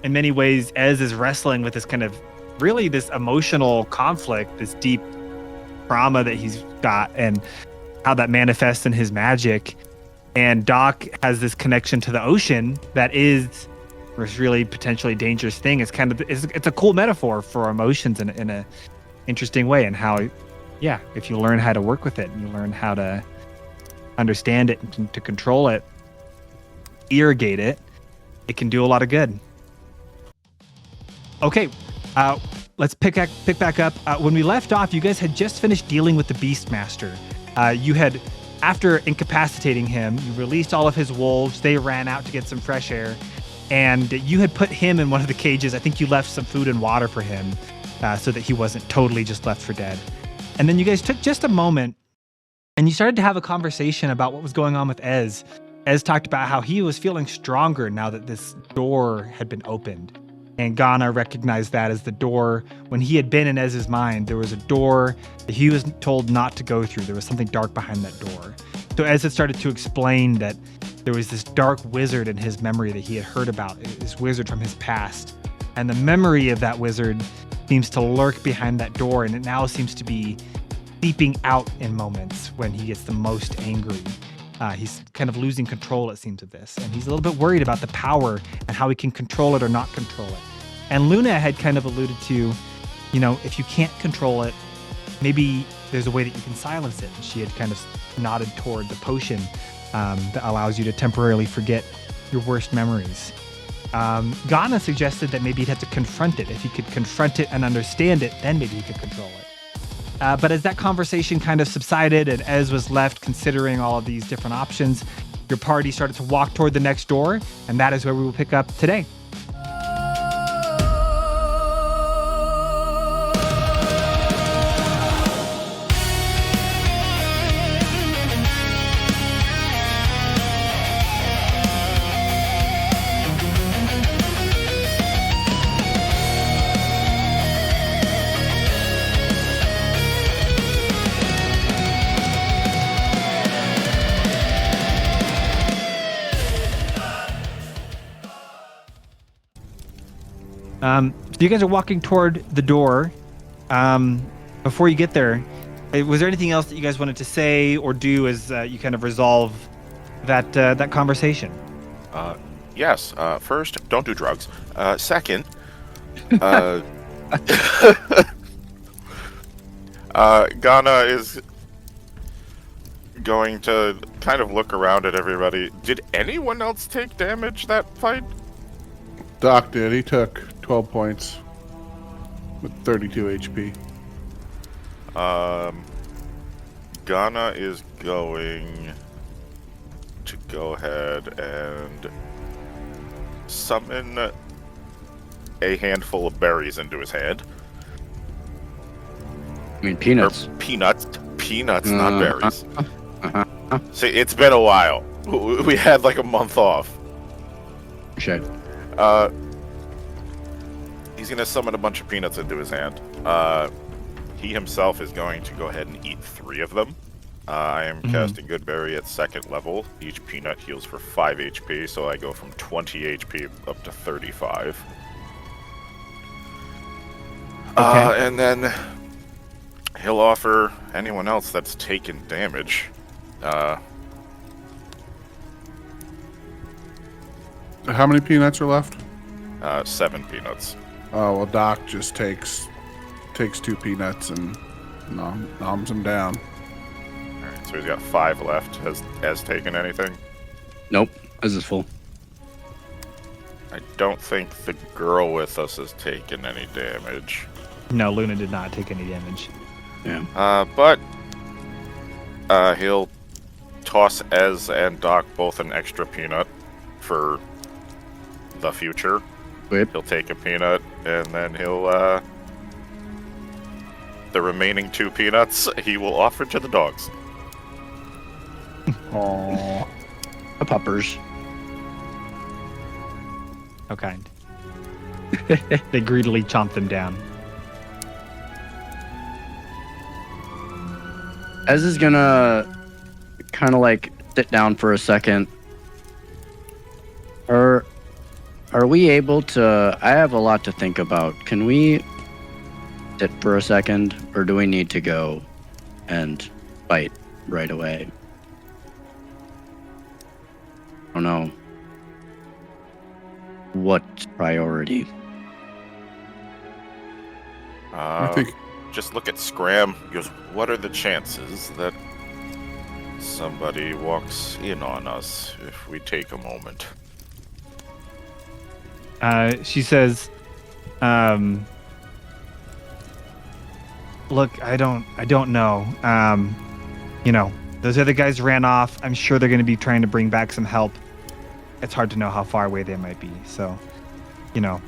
in many ways, Ez is wrestling with this kind of really this emotional conflict, this deep trauma that he's got, and how that manifests in his magic. And Doc has this connection to the ocean that is this really potentially dangerous thing. It's kind of it's a cool metaphor for emotions in a interesting way, and how, yeah, if you learn how to work with it and you learn how to understand it and to control it, irrigate it, it can do a lot of good. Okay, let's pick back up. When we left off, you guys had just finished dealing with the Beastmaster. You had, after incapacitating him, you released all of his wolves. They ran out to get some fresh air, and you had put him in one of the cages. I think you left some food and water for him so that he wasn't totally just left for dead. And then you guys took just a moment and you started to have a conversation about what was going on with Ez. Ez talked about how he was feeling stronger now that this door had been opened. And Ghana recognized that as the door. When he had been in Ez's mind, there was a door that he was told not to go through. There was something dark behind that door. So Ez had started to explain that there was this dark wizard in his memory that he had heard about, this wizard from his past. And the memory of that wizard seems to lurk behind that door, and it now seems to be seeping out in moments when he gets the most angry. He's kind of losing control, it seems, of this. And he's a little bit worried about the power and how he can control it or not control it. And Luna had kind of alluded to, if you can't control it, maybe there's a way that you can silence it. And she had kind of nodded toward the potion that allows you to temporarily forget your worst memories. Ghana suggested that maybe he'd have to confront it. If he could confront it and understand it, then maybe he could control it. But as that conversation kind of subsided and Ez was left considering all of these different options, your party started to walk toward the next door, and that is where we will pick up today. So you guys are walking toward the door. Before you get there, was there anything else that you guys wanted to say or do as you kind of resolve that conversation? Yes. First, don't do drugs. Second, Ghana is going to kind of look around at everybody. Did anyone else take damage that fight? Doc did. He took 12 points with 32 HP. Ghana is going to go ahead and summon a handful of berries into his hand. I mean peanuts. Or peanuts, not berries. See, it's been a while. We had like a month off. Shit. He's going to summon a bunch of peanuts into his hand. He himself is going to go ahead and eat 3 of them. I am casting Good Berry at 2nd level. Each peanut heals for 5 HP, so I go from 20 HP up to 35. Okay. And then he'll offer anyone else that's taken damage. How many peanuts are left? 7 peanuts. Oh, well, Doc just takes 2 peanuts and noms them down. Alright, so he's got 5 left. Has taken anything? Nope. This is full. I don't think the girl with us has taken any damage. No, Luna did not take any damage. Yeah. But he'll toss Ez and Doc both an extra peanut for the future. Wait. He'll take a peanut, and then he'll, the remaining 2 peanuts, he will offer to the dogs. Aww. The puppers. How kind. They greedily chomp them down. Ez is gonna kind of like sit down for a second. Are Are we able to... I have a lot to think about. Can we sit for a second, or do we need to go and fight right away? I don't know. What's priority? I think Just look at Scram. He goes, what are the chances that somebody walks in on us if we take a moment? She says, look, I don't know. You know, those other guys ran off. I'm sure they're going to be trying to bring back some help. It's hard to know how far away they might be. So, you know,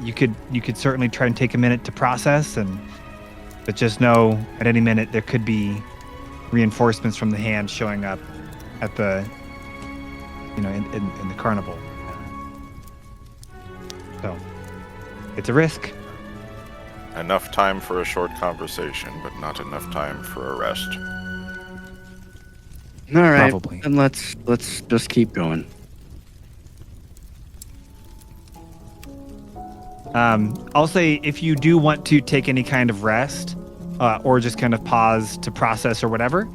you could certainly try and take a minute to process, but just know at any minute there could be reinforcements from the hand showing up at the, you know, in the carnival. So it's a risk. Enough time for a short conversation, but not enough time for a rest. All right, Probably. and let's just keep going. I'll say if you do want to take any kind of rest, or just kind of pause to process or whatever,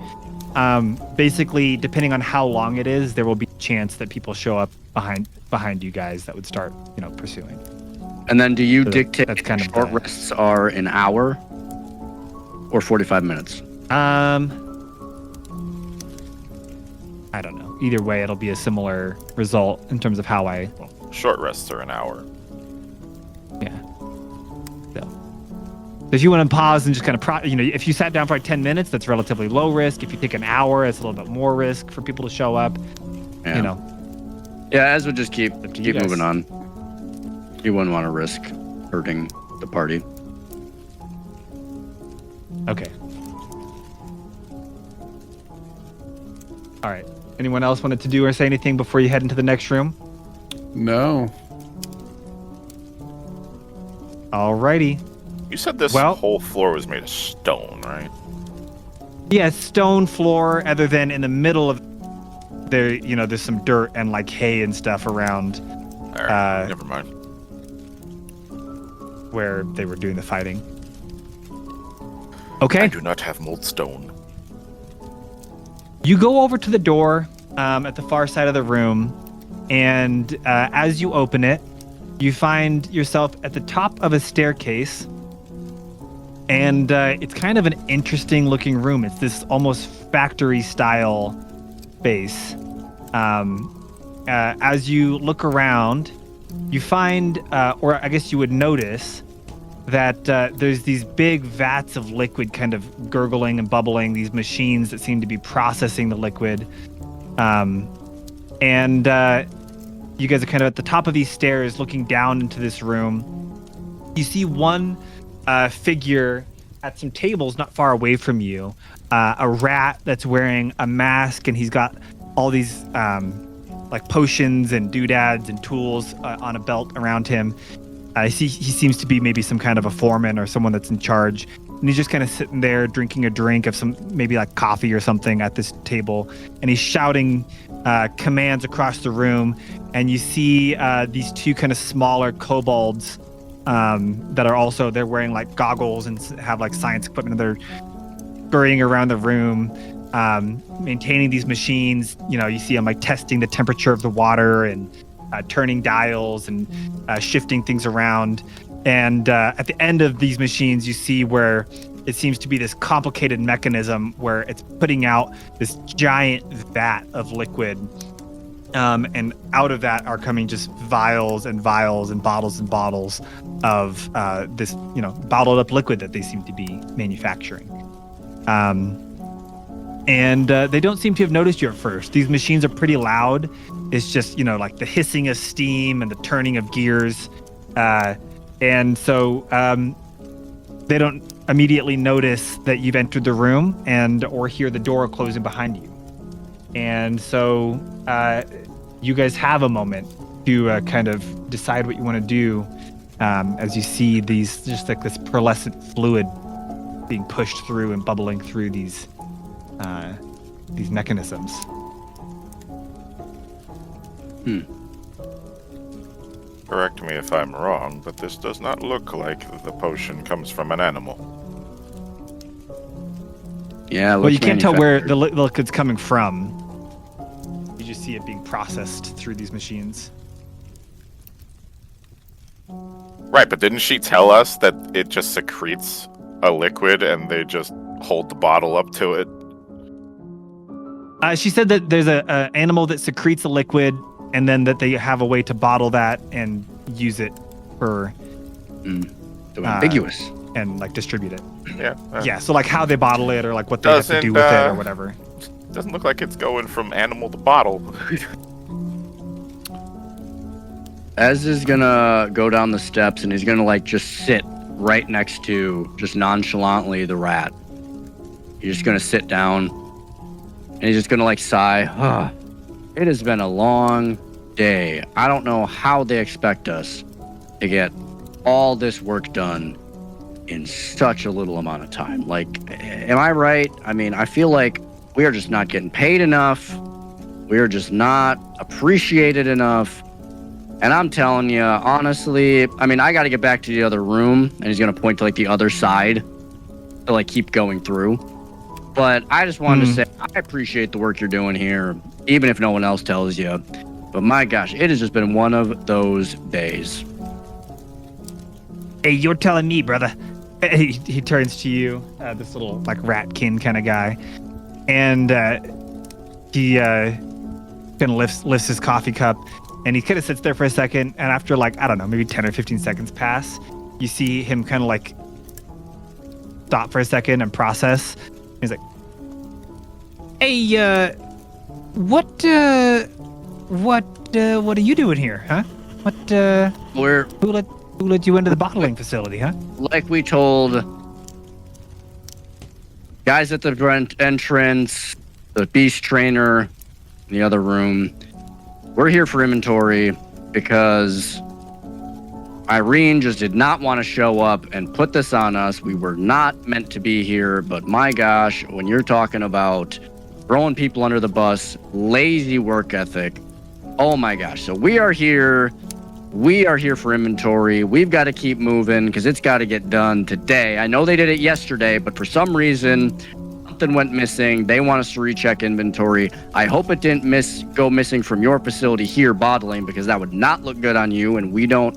basically depending on how long it is, there will be a chance that people show up behind you guys that would start, you know, pursuing. And then do you So dictate that's kind of short the- rests are an hour or 45 minutes? I don't know. Either way, it'll be a similar result in terms of how I. Short rests are an hour. Yeah. So if you want to pause and just kind of, if you sat down for like 10 minutes, that's relatively low risk. If you take an hour, it's a little bit more risk for people to show up. Yeah. You know. Yeah, as we just keep you guys. moving on. You wouldn't want to risk hurting the party. Okay. All right. Anyone else wanted to do or say anything before you head into the next room? no. Alrighty. You said this Well- whole floor was made of stone, right? Yeah, stone floor, other than in the middle of there, you know, there's some dirt and like hay and stuff around Alright, never mind. where they were doing the fighting. I Okay. do not have mold stone. You go over to the door at the far side of the room, and as you open it, you find yourself at the top of a staircase, and it's kind of an interesting looking room. It's this almost factory style space. As you look around, you find, or I guess you would notice, that there's these big vats of liquid kind of gurgling and bubbling, these machines that seem to be processing the liquid. And you guys are kind of at the top of these stairs looking down into this room. You see one figure at some tables not far away from you, a rat that's wearing a mask, and he's got all these like potions and doodads and tools on a belt around him. He seems to be maybe some kind of a foreman or someone that's in charge. And he's just kind of sitting there drinking a drink of some, maybe like coffee or something at this table. And he's shouting commands across the room. And you see these two kind of smaller kobolds that are also, they're wearing like goggles and have like science equipment. They're scurrying around the room, maintaining these machines. You know, you see them like testing the temperature of the water and turning dials and shifting things around. And at the end of these machines, you see where it seems to be this complicated mechanism where it's putting out this giant vat of liquid. And out of that are coming just vials and vials and bottles of this, you know, bottled up liquid that they seem to be manufacturing. And they don't seem to have noticed you at first. These machines are pretty loud. It's just, you know, like the hissing of steam and the turning of gears. And so they don't immediately notice that you've entered the room or hear the door closing behind you. And so you guys have a moment to kind of decide what you want to do as you see these, just like this pearlescent fluid being pushed through and bubbling through these mechanisms. Correct me if I'm wrong, but this does not look like the potion comes from an animal. Yeah, Well, you can't tell where the manufactured. liquid's coming from. You just see it being processed through these machines. Right, but didn't she tell us that it just secretes a liquid and they just hold the bottle up to it? She said that there's a animal that secretes a liquid, and then that they have a way to bottle that and use it for So ambiguous. and like distribute it. Yeah. Yeah, so like how they bottle it or like what they have to do with it or whatever. Doesn't look like it's going from animal to bottle. Ez is gonna go down the steps and he's gonna like just sit right next to, just nonchalantly, the rat. He's just gonna sit down and he's just gonna like sigh. It has been a long day. I don't know how they expect us to get all this work done in such a little amount of time. Like, am I right? I mean, I feel like we are just not getting paid enough. We are just not appreciated enough. And I'm telling you, honestly, I mean, I got to get back to the other room, and he's going to point to, like, the other side to, like, keep going through. But I just wanted to say, I appreciate the work you're doing here, even if no one else tells you. But my gosh, it has just been one of those days. Hey, you're telling me, brother. He turns to you, this little, like, ratkin kind of guy. And he kind of lifts his coffee cup. And he kind of sits there for a second, and after like, I don't know, maybe 10 or 15 seconds pass, you see him kind of like stop for a second and process. He's like, "Hey, what are you doing here, huh? Who let you into the bottling facility, huh?" Like we told guys at the front entrance, the beast trainer in the other room, we're here for inventory because Irene just did not want to show up and put this on us. We were not meant to be here, but my gosh, when you're talking about throwing people under the bus, lazy work ethic, oh my gosh. So we are here for inventory. We've got to keep moving because it's got to get done today. I know they did it yesterday, but for some reason, something went missing. They want us to recheck inventory. I hope it didn't go missing from your facility here bottling, because that would not look good on you, and we don't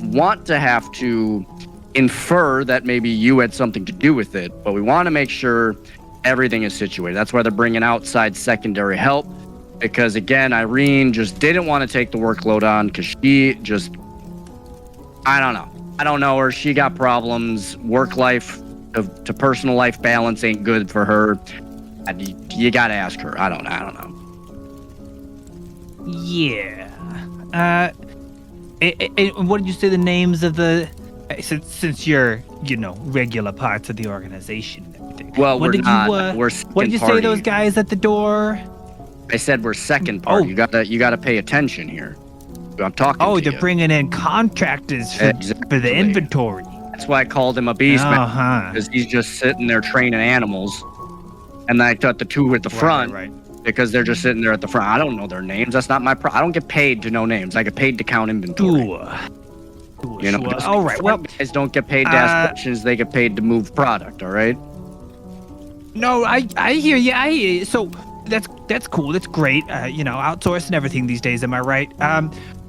want to have to infer that maybe you had something to do with it, but we want to make sure everything is situated. That's why they're bringing outside secondary help, because again, Irene just didn't want to take the workload on because she just, I don't know her. She got problems. Work life to personal life balance ain't good for her. You gotta ask her. I don't know. Yeah. And what did you say the names of the? Since you're, regular parts of the organization and everything. Well, we're not. We're second what did you party. say those guys at the door? I said we're second party. You gotta pay attention here. I'm talking. Oh, to they're you. bringing in contractors for the inventory. That's why I called him a beast man, because he's just sitting there training animals. And then I thought the two at the front, right. because they're just sitting there at the front. I don't know their names. That's not my I don't get paid to know names. I get paid to count inventory. Sure. All right. Well, guys don't get paid to ask questions. They get paid to move product. All right. No, I hear you. I hear you. So that's cool. That's great. Outsourcing everything these days. Am I right?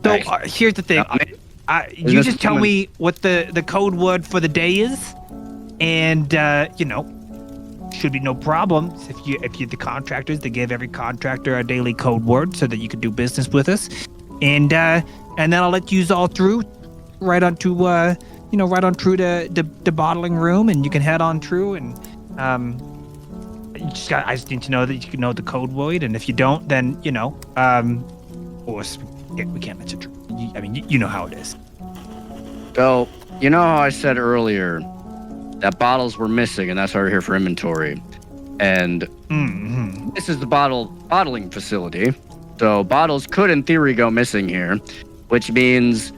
So here's the thing. You just tell me what the code word for the day is, and should be no problem. If you're the contractors, they give every contractor a daily code word so that you can do business with us, and then I'll let you all through, right on through the bottling room, and you can head on through, and I just need to know that you can know the code word, and if you don't, then or we can't mention. I mean, you know how it is. So you know how I said earlier that bottles were missing, and that's why we're here for inventory. And this is the bottling facility. So bottles could, in theory, go missing here, which means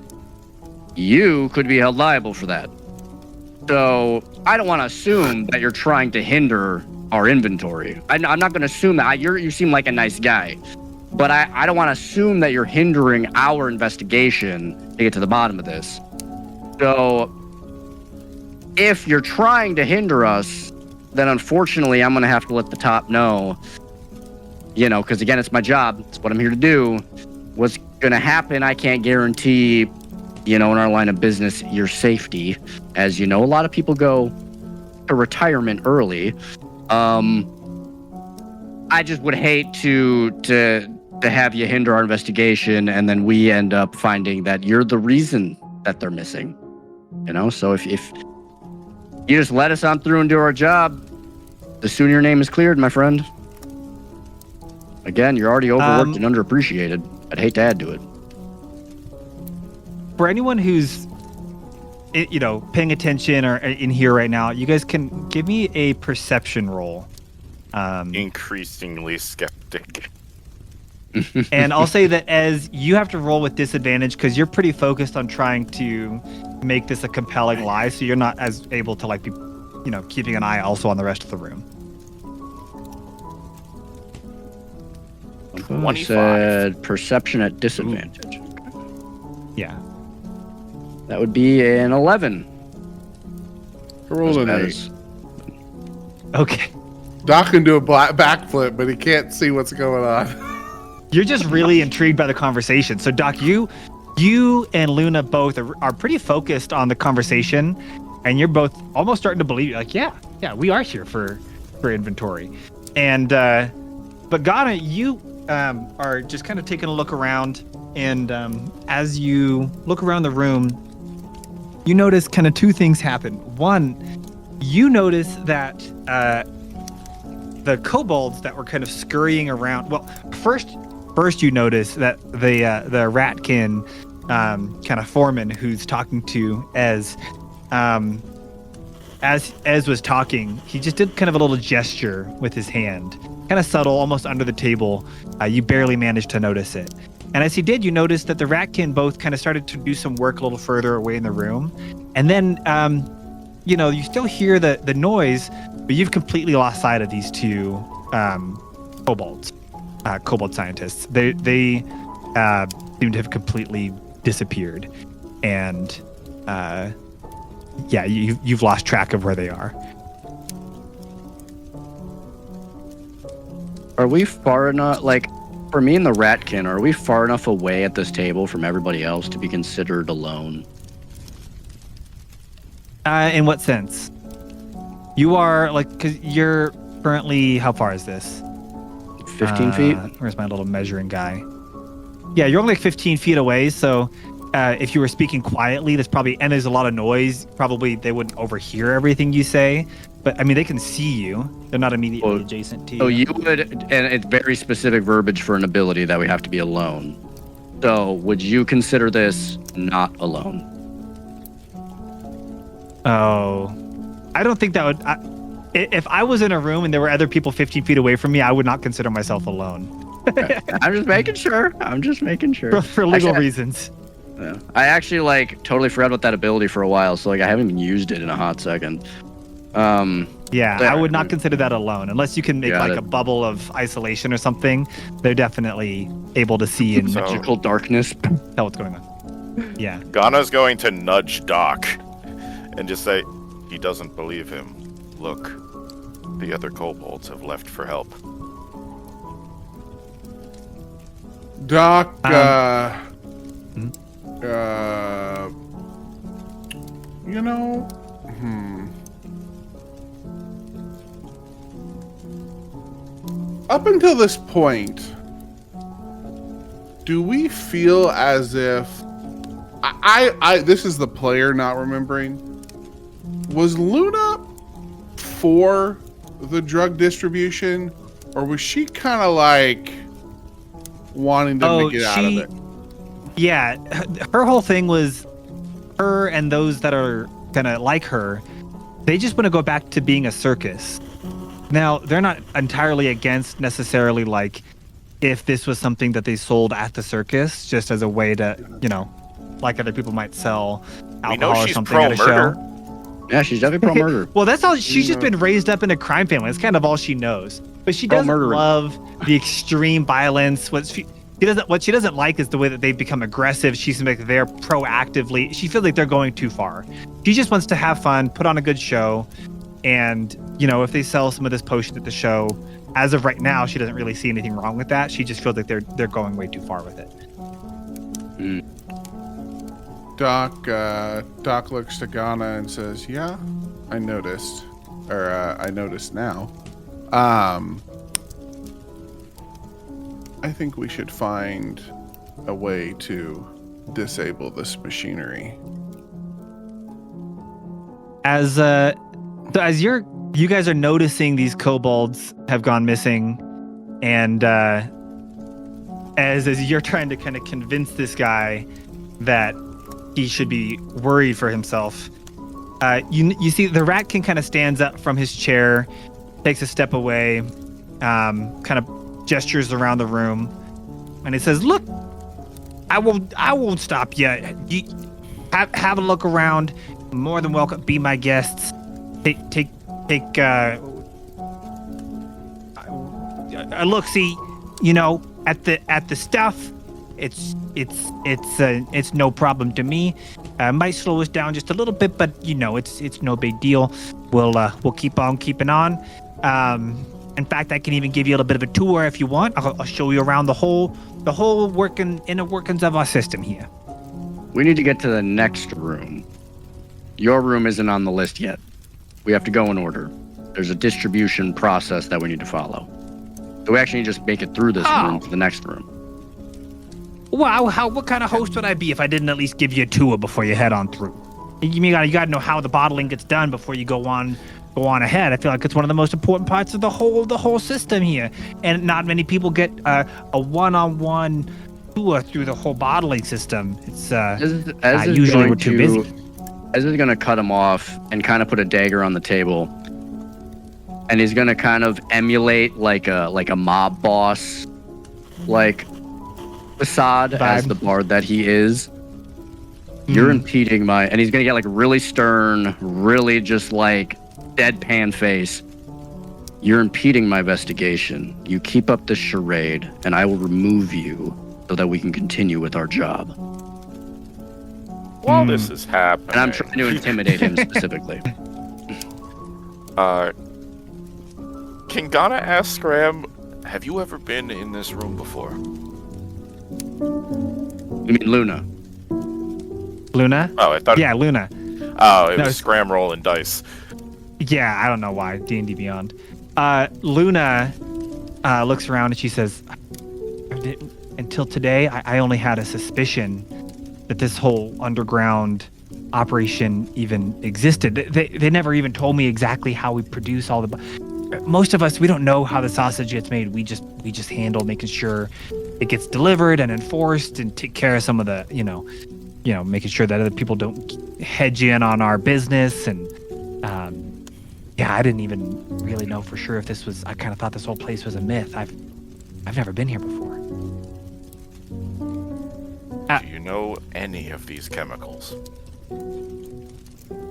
you could be held liable for that. So I don't want to assume that you're trying to hinder our inventory. I'm not going to assume that. You seem like a nice guy. But I don't want to assume that you're hindering our investigation to get to the bottom of this. So if you're trying to hinder us, then unfortunately I'm going to have to let the top know, you know, because again, it's my job. It's what I'm here to do. What's going to happen, I can't guarantee, you know, in our line of business, your safety. As you know, a lot of people go to retirement early. I just would hate to have you hinder our investigation and then we end up finding that you're the reason that they're missing. You know, so if you just let us on through and do our job, the sooner your name is cleared, my friend. Again, you're already overworked and underappreciated. I'd hate to add to it. For anyone who's, you know, paying attention or in here right now, you guys can give me a perception roll. Increasingly skeptic. And I'll say that as you have to roll with disadvantage because you're pretty focused on trying to make this a compelling lie, so you're not as able to like be, you know, keeping an eye also on the rest of the room. 25. I said perception at disadvantage. Yeah. That would be an 11. I rolled an As- 8. Okay. Doc can do a backflip, but he can't see what's going on. You're just really intrigued by the conversation. So, Doc, you and Luna both are pretty focused on the conversation, and you're both almost starting to believe, like, yeah, we are here for inventory. And but Ghana, you are just kind of taking a look around, and as you look around the room, you notice kind of two things happen. One, you notice that the kobolds that were kind of scurrying around. Well, first you notice that the ratkin kind of foreman who's talking to Ez was talking, he just did kind of a little gesture with his hand, kind of subtle, almost under the table. You barely managed to notice it. And as he did, you noticed that the ratkin both kind of started to do some work a little further away in the room. And then, you know, you still hear the noise, but you've completely lost sight of these two kobold scientists. They seem to have completely disappeared. And yeah, you've lost track of where they are. Are we far enough, like, for me and the ratkin, are we far enough away at this table from everybody else to be considered alone? In what sense? You are, like, because you're currently, how far is this? 15 feet? Where's my little measuring guy? Yeah, you're only like 15 feet away, so if you were speaking quietly, there's a lot of noise, probably they wouldn't overhear everything you say. But I mean, they can see you. They're not immediately adjacent to you. So you would, and it's very specific verbiage for an ability that we have to be alone. So would you consider this not alone? Oh, I don't think that would. If I was in a room and there were other people 15 feet away from me, I would not consider myself alone. Okay. I'm just making sure. For legal reasons. Yeah. I actually totally forgot about that ability for a while, so I haven't even used it in a hot second. Yeah, I would not consider that alone unless you can make Got a bubble of isolation or something. They're definitely able to see and Magical darkness. tell what's going on. Yeah. Ghana's going to nudge Doc and just say, he doesn't believe him. Look, the other kobolds have left for help. Doc, you know, up until this point, do we feel as if I this is the player not remembering, was Luna for the drug distribution, or was she kind of like wanting them to get out of it? Yeah, her whole thing was her and those that are kind of like her, they just want to go back to being a circus. Now, they're not entirely against necessarily if this was something that they sold at the circus just as a way to, like other people might sell alcohol or something at a show. Yeah, she's definitely pro-murder. Well, that's all. She's just been raised up in a crime family. That's kind of all she knows. But she doesn't Pro-murderer. love the extreme violence. What she doesn't like is the way that they've become aggressive. She seems like they're proactively. She feels like they're going too far. She just wants to have fun, put on a good show, and if they sell some of this potion at the show, as of right now, she doesn't really see anything wrong with that. She just feels like they're going way too far with it. Doc looks to Ghana and says, "Yeah, I noticed, or I noticed now. I think we should find a way to disable this machinery." As you guys are noticing these kobolds have gone missing, and as you're trying to kind of convince this guy that he should be worried for himself, you see the ratkin kind of stands up from his chair, takes a step away, kind of gestures around the room, and he says, "Look, I won't stop you. Have a look around. More than welcome. Be my guests. Take a look. See, at the stuff. It's no problem to me. Might slow us down just a little bit, but it's no big deal. We'll keep on keeping on. In fact, I can even give you a little bit of a tour if you want. I'll show you around the whole inner workings of our system here." We need to get to the next room. Your room isn't on the list yet. We have to go in order. There's a distribution process that we need to follow. So we actually just make it through this room to the next room. Wow, what kind of host would I be if I didn't at least give you a tour before you head on through? You gotta know how the bottling gets done before you go on ahead. I feel like it's one of the most important parts of the whole system here, and not many people get a one-on-one tour through the whole bottling system. It's usually we're too busy. Ez is gonna cut him off and kind of put a dagger on the table, and he's gonna kind of emulate like a mob boss, facade as the bard that he is. You're impeding and he's gonna get really stern, really just deadpan face. You're impeding my investigation. You keep up this charade and I will remove you so that we can continue with our job. While this is happening, And I'm trying to intimidate him specifically. Can Ghana ask Scram, have you ever been in this room before? You mean Luna? Luna? Oh, I thought. Yeah, Luna. Oh, it No, was Scram rolling dice. Yeah, I don't know why. D&D Beyond. Luna looks around and she says, "Until today, I only had a suspicion that this whole underground operation even existed. They never even told me exactly how we produce all the. Most of us, we don't know how the sausage gets made. We just handle making sure it gets delivered and enforced and take care of some of the making sure that other people don't hedge in on our business. And I didn't even really know for sure if this was. I kind of thought this whole place was a myth. I've never been here before." Do you know any of these chemicals?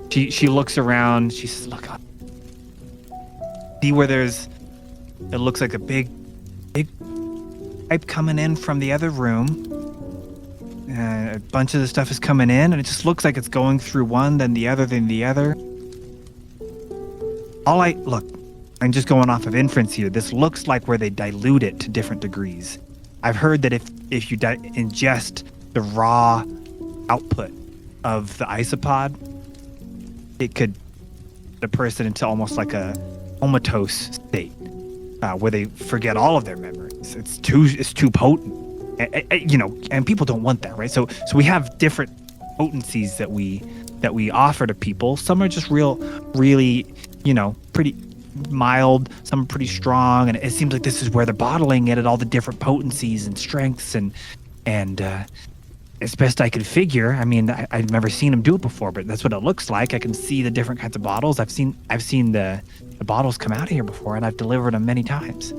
She looks around. She says, "Look up. See where it looks like a big pipe coming in from the other room. A bunch of the stuff is coming in, and it just looks like it's going through one, then the other, then the other. I'm just going off of inference here. This looks like where they dilute it to different degrees. I've heard that if you ingest the raw output of the isopod, it could put a person into almost like a comatose state, where they forget all of their memories. It's too potent, and people don't want that, right? So we have different potencies that we offer to people. Some are just really, pretty mild. Some are pretty strong, and it seems like this is where they're bottling it at all the different potencies and strengths and as best I could figure. I mean, I've never seen them do it before, but that's what it looks like. I can see the different kinds of bottles. I've seen the bottles come out of here before, and I've delivered them many times.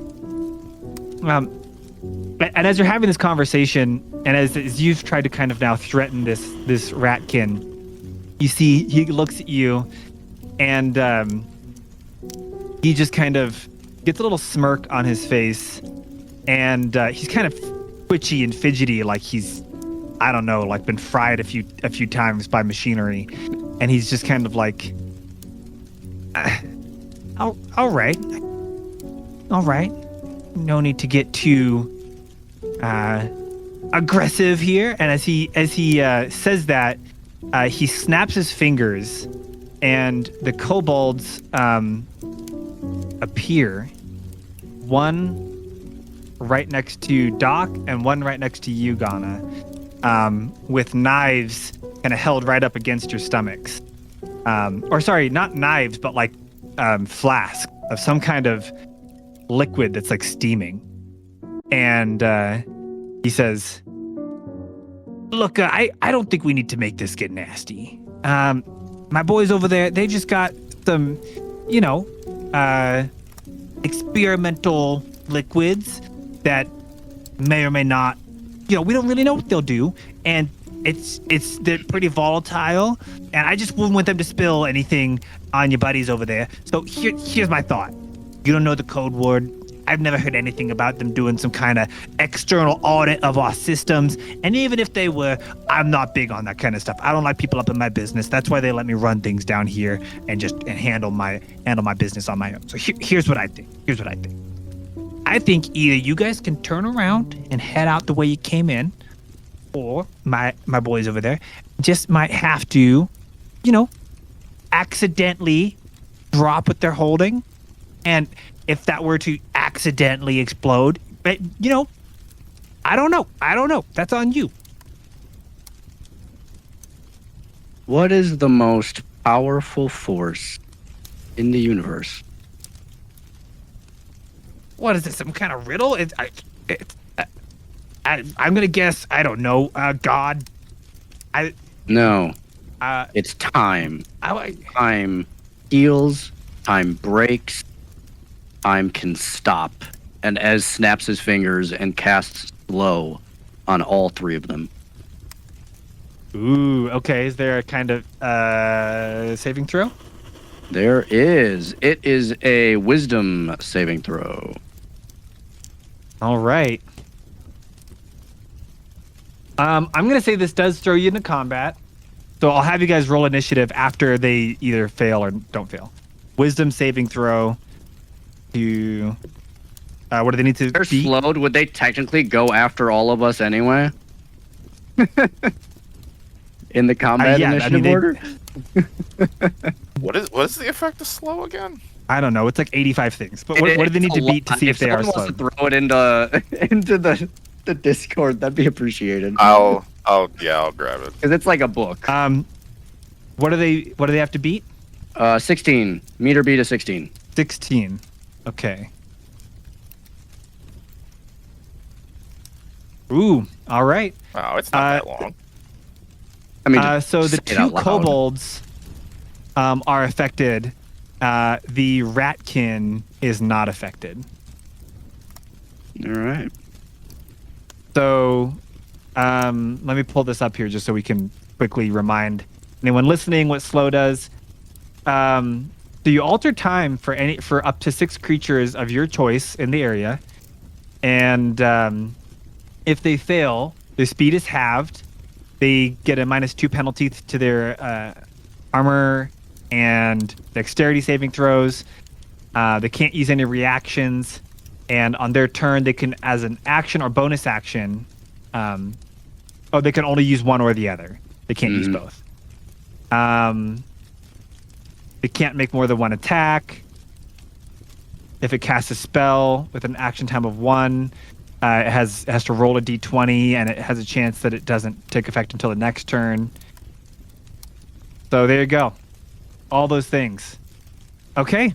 And as you're having this conversation, and as you've tried to kind of now threaten this ratkin, you see he looks at you, And he just kind of gets a little smirk on his face, and he's kind of twitchy and fidgety, like he's, I don't know, like been fried a few times by machinery, and he's just kind of like, all right, no need to get too aggressive here. And as he says that, he snaps his fingers, and the kobolds appear, one right next to Doc and one right next to you, Ghana, with knives kind of held right up against your stomachs. Or sorry, not knives, but like flask of some kind of liquid that's like steaming. And he says, look, I don't think we need to make this get nasty. My boys over there, they've just got some, experimental liquids that may or may not, we don't really know what they'll do. And they're pretty volatile. And I just wouldn't want them to spill anything on your buddies over there. So here's my thought. You don't know the code word. I've never heard anything about them doing some kind of external audit of our systems. And even if they were, I'm not big on that kind of stuff. I don't like people up in my business. That's why they let me run things down here and handle my business on my own. So here's what I think. I think either you guys can turn around and head out the way you came in, or my boys over there just might have to, accidentally drop what they're holding. And if that were to accidentally explode, but I don't know. That's on you. What is the most powerful force in the universe? What is this? Some kind of riddle? I'm gonna guess. I don't know. God. No. It's time. Time heals. Time breaks. Time can stop. And Ez snaps his fingers and casts slow on all three of them. Ooh, okay. Is there a kind of saving throw? There is. It is a wisdom saving throw. All right. I'm going to say this does throw you into combat. So I'll have you guys roll initiative after they either fail or don't fail. Wisdom saving throw. To what do they need to They're beat? slowed. Would they technically go after all of us anyway? In the combat initiative order? What is the effect of slow again? I don't know. It's like 85 things. But what do they need to beat to see if they are someone slowed? wants to throw it into the Discord, that'd be appreciated. I'll grab it. Because it's like a book. What do they have to beat? 16. Meter beat a 16. 16. Okay. Ooh, all right. Wow, it's not that long. I mean, so the two kobolds are affected. The ratkin is not affected. All right. So let me pull this up here just so we can quickly remind anyone listening what slow does. So you alter time for up to 6 creatures of your choice in the area, and if they fail, their speed is halved. They get a -2 penalty to their armor and dexterity saving throws. They can't use any reactions, and on their turn, they can, as an action or bonus action, they can only use one or the other. They can't use both. It can't make more than one attack. If it casts a spell with an action time of 1, it has to roll a d20, and it has a chance that it doesn't take effect until the next turn. So there you go. All those things. Okay.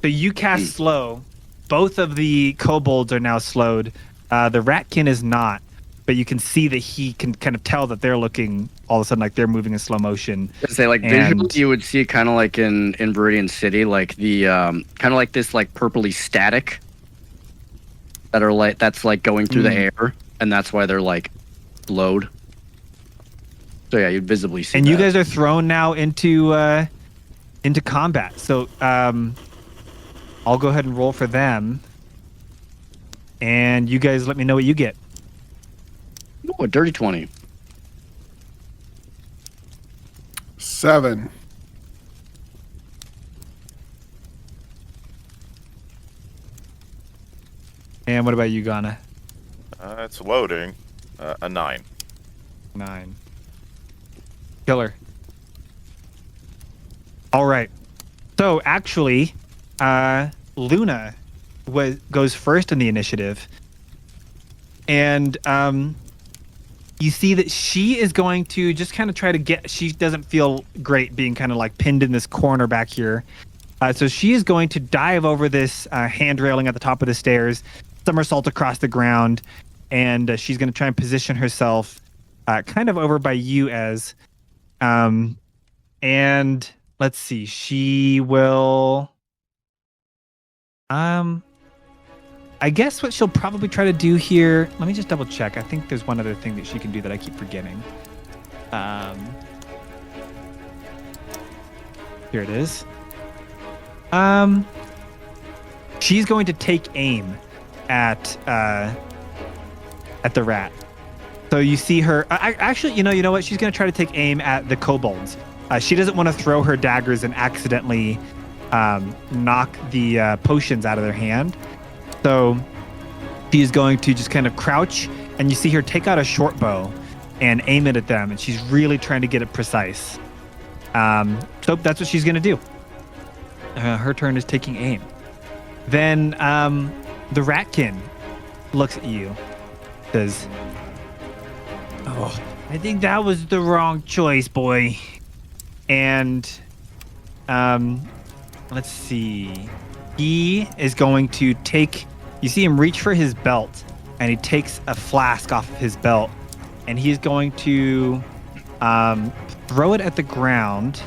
So you cast slow. Both of the kobolds are now slowed. The ratkin is not, but you can see that he can kind of tell that they're looking all of a sudden like they're moving in slow motion. Say like visually, you would see kind of like in Viridian City, like the kind of like this like purpley static that's like going through the air, and that's why they're like slowed. So yeah, you'd visibly see. And that. you guys are thrown now into into combat. So I'll go ahead and roll for them. And you guys let me know what you get. Oh, a dirty 20. 7. And what about you, Ghana? It's loading. A 9. 9. Killer. All right. So actually, Luna goes first in the initiative, and you see that she is going to just kind of try to get. She doesn't feel great being kind of like pinned in this corner back here, so she is going to dive over this hand railing at the top of the stairs, somersault across the ground, and she's going to try and position herself kind of over by you as, and let's see, she will, I guess what she'll probably try to do here, let me just double check. I think there's one other thing that she can do that I keep forgetting. Here it is. She's going to take aim at the rat. So you see her. Actually, you know what? She's going to try to take aim at the kobolds. She doesn't want to throw her daggers and accidentally knock the potions out of their hand. So she is going to just kind of crouch, and you see her take out a short bow and aim it at them, and she's really trying to get it precise. So that's what she's going to do. Her turn is taking aim. Then the ratkin looks at you, says, "Oh, I think that was the wrong choice, boy." And let's see. He is going to take, you see him reach for his belt, and he takes a flask off of his belt, and he is going to throw it at the ground.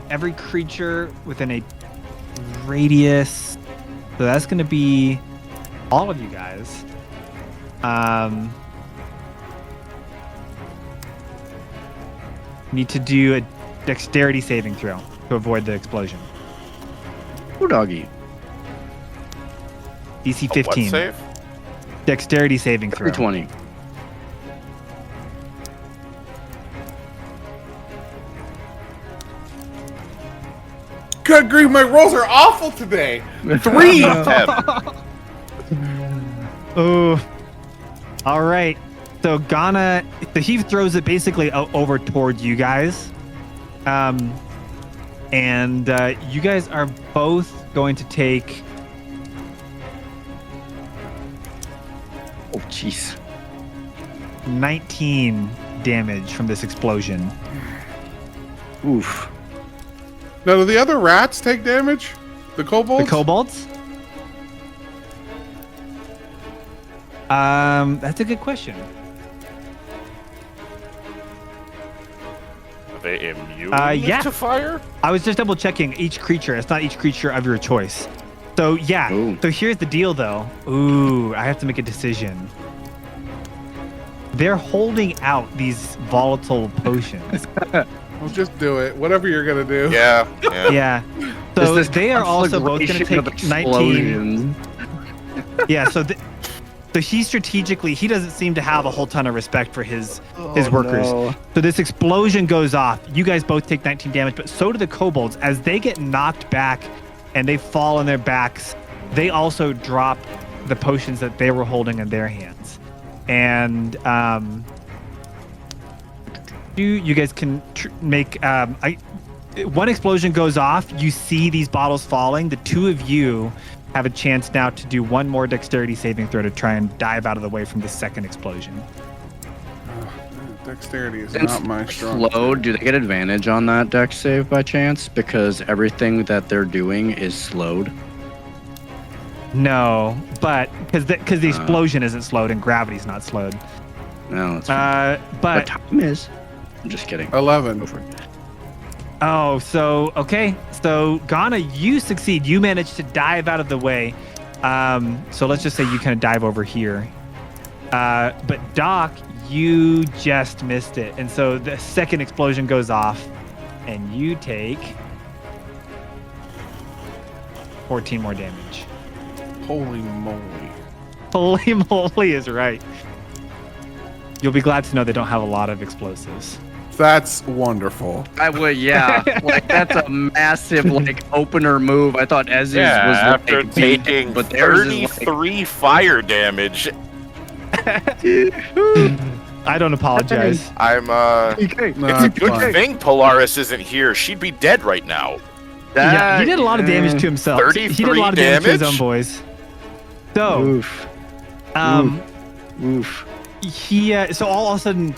Every creature within a radius, so that's going to be all of you guys. Need to do a dexterity saving throw to avoid the explosion. Oh, doggy. DC A 15. what save? Dexterity saving throw. 20. Good grief, my rolls are awful today. 3. 10. Oh. All right. So Ghana, so he throws it basically over toward you guys. And you guys are both going to take... Oh, jeez. 19 damage from this explosion. Oof. Now, do the other rats take damage? The kobolds? The kobolds? That's a good question. Are they immune yeah. to fire? I was just double checking each creature. It's not each creature of your choice. So yeah. Ooh. So here's the deal though. Ooh, I have to make a decision. They're holding out these volatile potions. Well, just do it. Whatever you're going to do. Yeah. Yeah. So Is this they are also both going to conflagration take of 19. explosions? Yeah, so he strategically, he doesn't seem to have a whole ton of respect for his workers. No. So this explosion goes off. You guys both take 19 damage, but so do the kobolds. As they get knocked back and they fall on their backs, they also drop the potions that they were holding in their hands. And you guys can make... one explosion goes off. You see these bottles falling. The two of you have a chance now to do one more dexterity saving throw to try and dive out of the way from the second explosion. Dexterity is Since not my strong slowed, do they get advantage on that dex save by chance? Because everything that they're doing is slowed. No, but because the explosion isn't slowed and gravity's not slowed. No, that's fine. But time is. I'm just kidding. 11. Go for it. oh, so okay, so Ghana, you succeed. You manage to dive out of the way. So let's just say you kind of dive over here. But Doc, you just missed it. And so the second explosion goes off, and you take 14 more damage. Holy moly. Holy moly is right. You'll be glad to know they don't have a lot of explosives. That's wonderful. I would, yeah. Like that's a massive like opener move. I thought Ez's was after like, taking but theirs is, 33 fire damage. I don't apologize. I'm it's a good thing Polaris isn't here. She'd be dead right now. Yeah, he did a lot of damage to himself. He did a lot of damage to his own boys. So, Oof. Oof. So all of a sudden,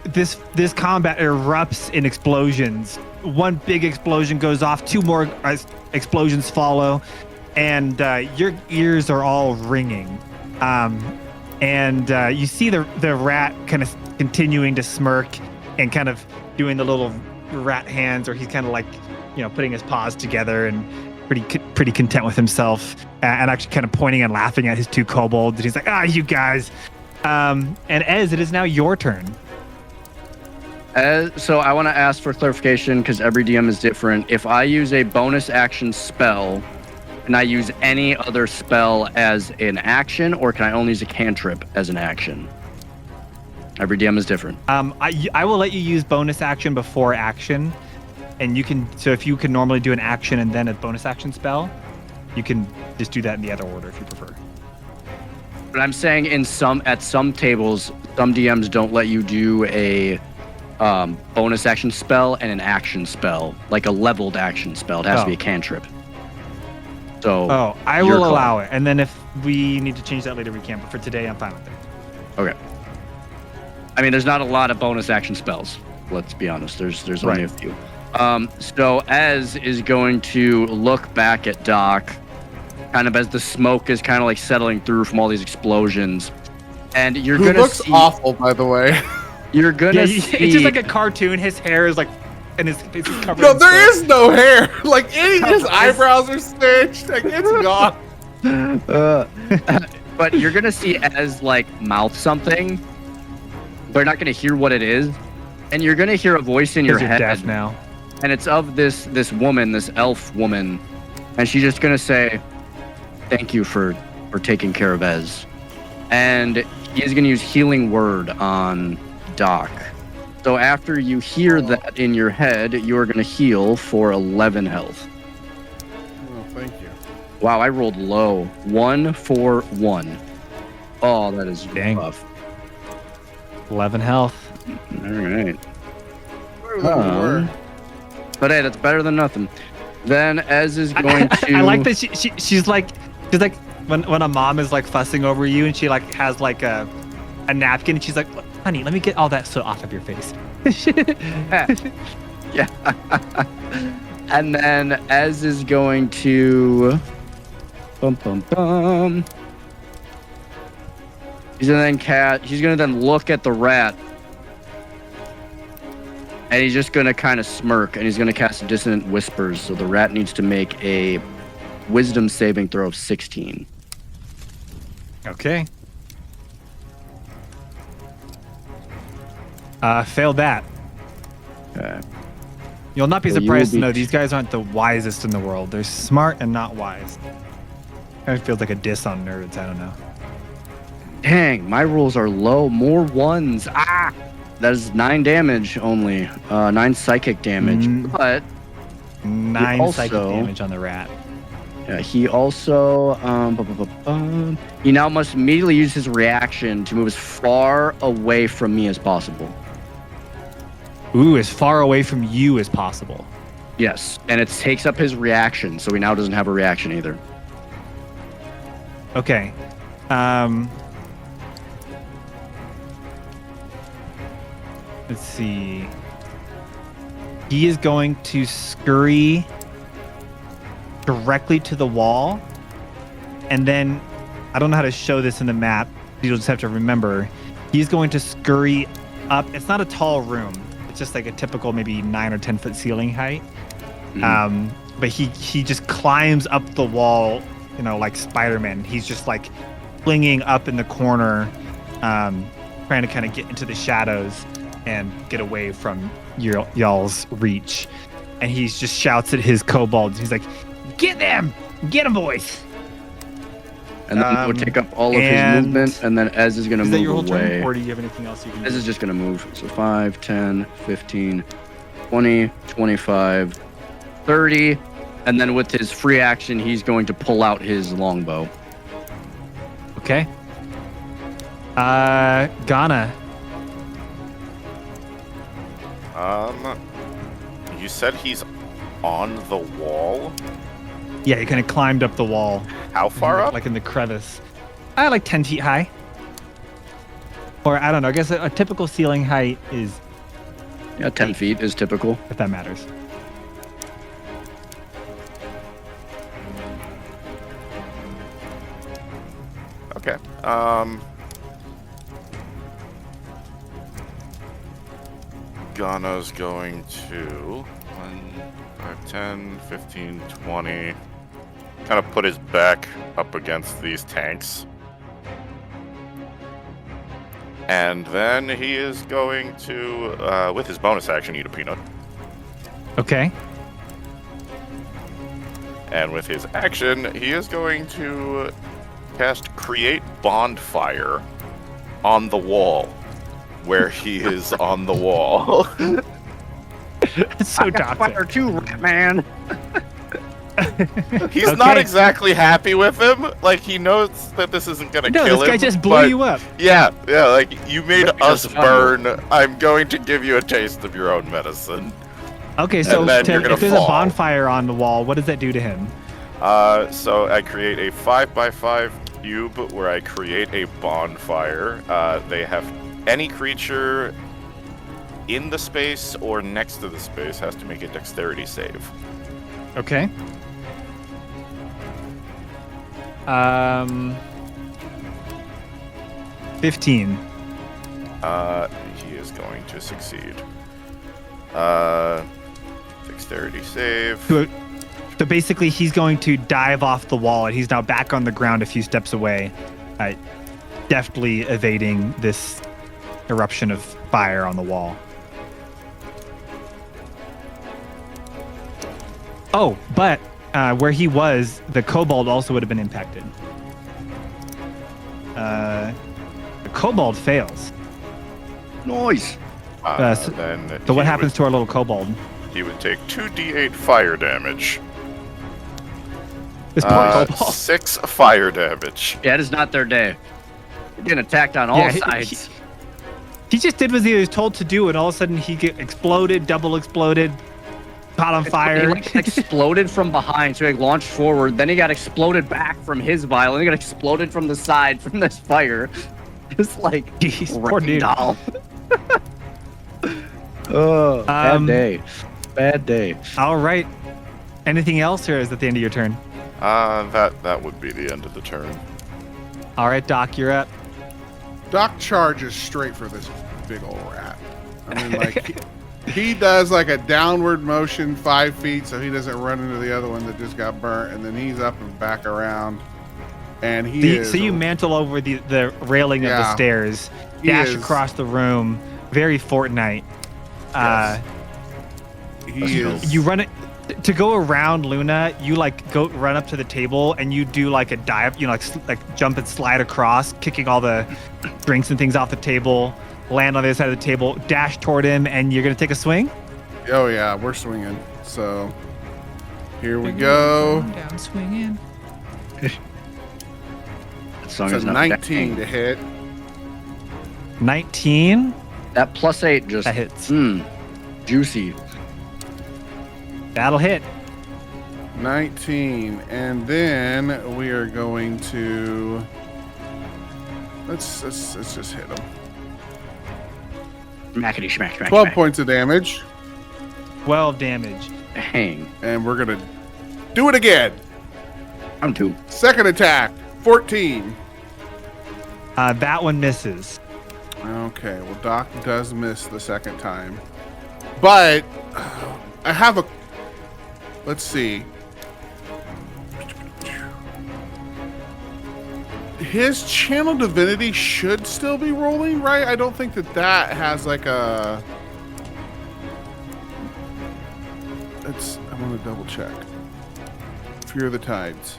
this combat erupts in explosions. One big explosion goes off, two more explosions follow, and your ears are all ringing. And you see the rat kind of continuing to smirk and kind of doing the little rat hands, or he's kind of like, putting his paws together and pretty content with himself, and actually kind of pointing and laughing at his two kobolds. And he's like, you guys. And Ez, it is now your turn. So I want to ask for clarification because every DM is different. If I use a bonus action spell, can I use any other spell as an action, or can I only use a cantrip as an action? Every DM is different. I will let you use bonus action before action, and you can. So if you can normally do an action and then a bonus action spell, you can just do that in the other order if you prefer. But I'm saying at some tables, some DMs don't let you do a bonus action spell and an action spell, like a leveled action spell. It has to be a cantrip. So I will allow it, and then if we need to change that later, we can. But for today, I'm fine with it. Okay. I mean, there's not a lot of bonus action spells. Let's be honest. There's only a few. So Ez is going to look back at Doc, kind of as the smoke is kind of like settling through from all these explosions, and you're gonna looks awful, by the way. You're gonna see. It's just like a cartoon. His hair is like, and his face is covered. No, in there smoke. is no hair. Like his eyebrows are stitched. Like it's gone. But you're gonna see Ez like mouth something. But you're not gonna hear what it is, and you're gonna hear a voice in your head. Deaf now. And it's of this woman, this elf woman, and she's just gonna say, "Thank you for taking care of Ez," and he is gonna use Healing Word on Doc. So after you hear that in your head, you are gonna heal for 11 health. Oh, thank you. Wow, I rolled low. 1 for 1. Oh, that is Dang. rough. 11 health. All right. Where we were. But hey, that's better than nothing. Then Ez is going to. I like that she's like when a mom is like fussing over you and she like has like a napkin and she's like, honey, let me get all that soot off of your face. Yeah. And then Ez is going to. Bum bum bum. He's gonna then look at the rat. And he's just going to kind of smirk, and he's going to cast Dissonant Whispers. So the rat needs to make a Wisdom saving throw of 16. Okay. Failed that. Okay. You'll not be So you surprised to will be know these guys aren't the wisest in the world. They're smart and not wise. Kind of feels like a diss on nerds. I don't know. Dang, my rolls are low. More ones. Ah! That is 9 damage only. 9 psychic damage. But 9 psychic damage on the rat. he also he now must immediately use his reaction to move as far away from me as possible. Ooh, as far away from you as possible. Yes, and it takes up his reaction, so he now doesn't have a reaction either. Okay. Let's see. He is going to scurry directly to the wall. And then, I don't know how to show this in the map. You'll just have to remember. He's going to scurry up. It's not a tall room. It's just like a typical maybe 9 or 10 foot ceiling height. But he just climbs up the wall, like Spider-Man. He's just like flinging up in the corner. trying to kind of get into the shadows and get away from y'all's reach. And he just shouts at his kobolds. He's like, "Get them! Get them, boys!" And then we'll take up all of his movement, and then Ez is going to move away. Is that your whole turn, or do you have anything else you can do? Ez is just going to move. So 5, 10, 15, 20, 25, 30. And then with his free action, he's going to pull out his longbow. Okay. Ghana. You said he's on the wall. Yeah, he kind of climbed up the wall. How far up? Like in the crevice. Like 10 feet high. Or I don't know. I guess a typical ceiling height is... Yeah, 10 feet is typical. If that matters. Okay. Ghana's going to 1, 5, 10, 15, 20. Kind of put his back up against these tanks. And then he is going to, with his bonus action, eat a peanut. Okay. And with his action, he is going to cast Create Bonfire on the wall, where he is on the wall. It's so toxic. Fire too, man. He's not exactly happy with him. Like, he knows that this isn't gonna kill him. No, this guy just blew you up. Yeah, like, you made us just burn. I'm going to give you a taste of your own medicine. Okay, so And then you're if gonna there's a fall. bonfire on the wall, what does that do to him? So I create a 5x5 cube where I create a bonfire. They have any creature in the space or next to the space has to make a dexterity save. Okay. 15. He is going to succeed. Dexterity save. So basically, he's going to dive off the wall, and he's now back on the ground a few steps away, deftly evading this eruption of fire on the wall. Oh, but where he was, the kobold also would have been impacted. The kobold fails. Nice. So what happens to our little kobold? He would take 2d8 fire damage. This poor kobold. 6 fire damage. Yeah, it is not their day. They're getting attacked on all sides. He just did what he was told to do, and all of a sudden he get exploded, double exploded, caught on fire. He exploded from behind, so he launched forward. Then he got exploded back from his vial, and he got exploded from the side from this fire. It's like poor dude. doll. Oh, bad day. Bad day. All right. Anything else, or is that the end of your turn? That would be the end of the turn. All right, Doc, you're up. Doc charges straight for this big old rat. I mean, like, he does like a downward motion 5 feet so he doesn't run into the other one that just got burnt, and then he's up and back around. And So you mantle over the railing of the stairs, dash across the room, very Fortnite. Yes. He is. You run it to go around Luna. You like go run up to the table and you do like a dive. You know, like jump and slide across, kicking all the drinks and things off the table. Land on the other side of the table, dash toward him, and you're gonna take a swing. Oh yeah, we're swinging. So here we go. Down swinging. It's a 19 to hit. 19. That +8 just That hits. Juicy. That'll hit. 19, and then we are going to let's just hit him. Smackety smack smack. 12 smack. points of damage, 12 damage. Dang. and we're gonna do it again. I'm 2. Second attack, 14. That one misses. Okay, well, Doc does miss the second time, but I have a. Let's see. his channel divinity should still be rolling, right? I don't think that has like a. I want to double check. Fear of the Tides.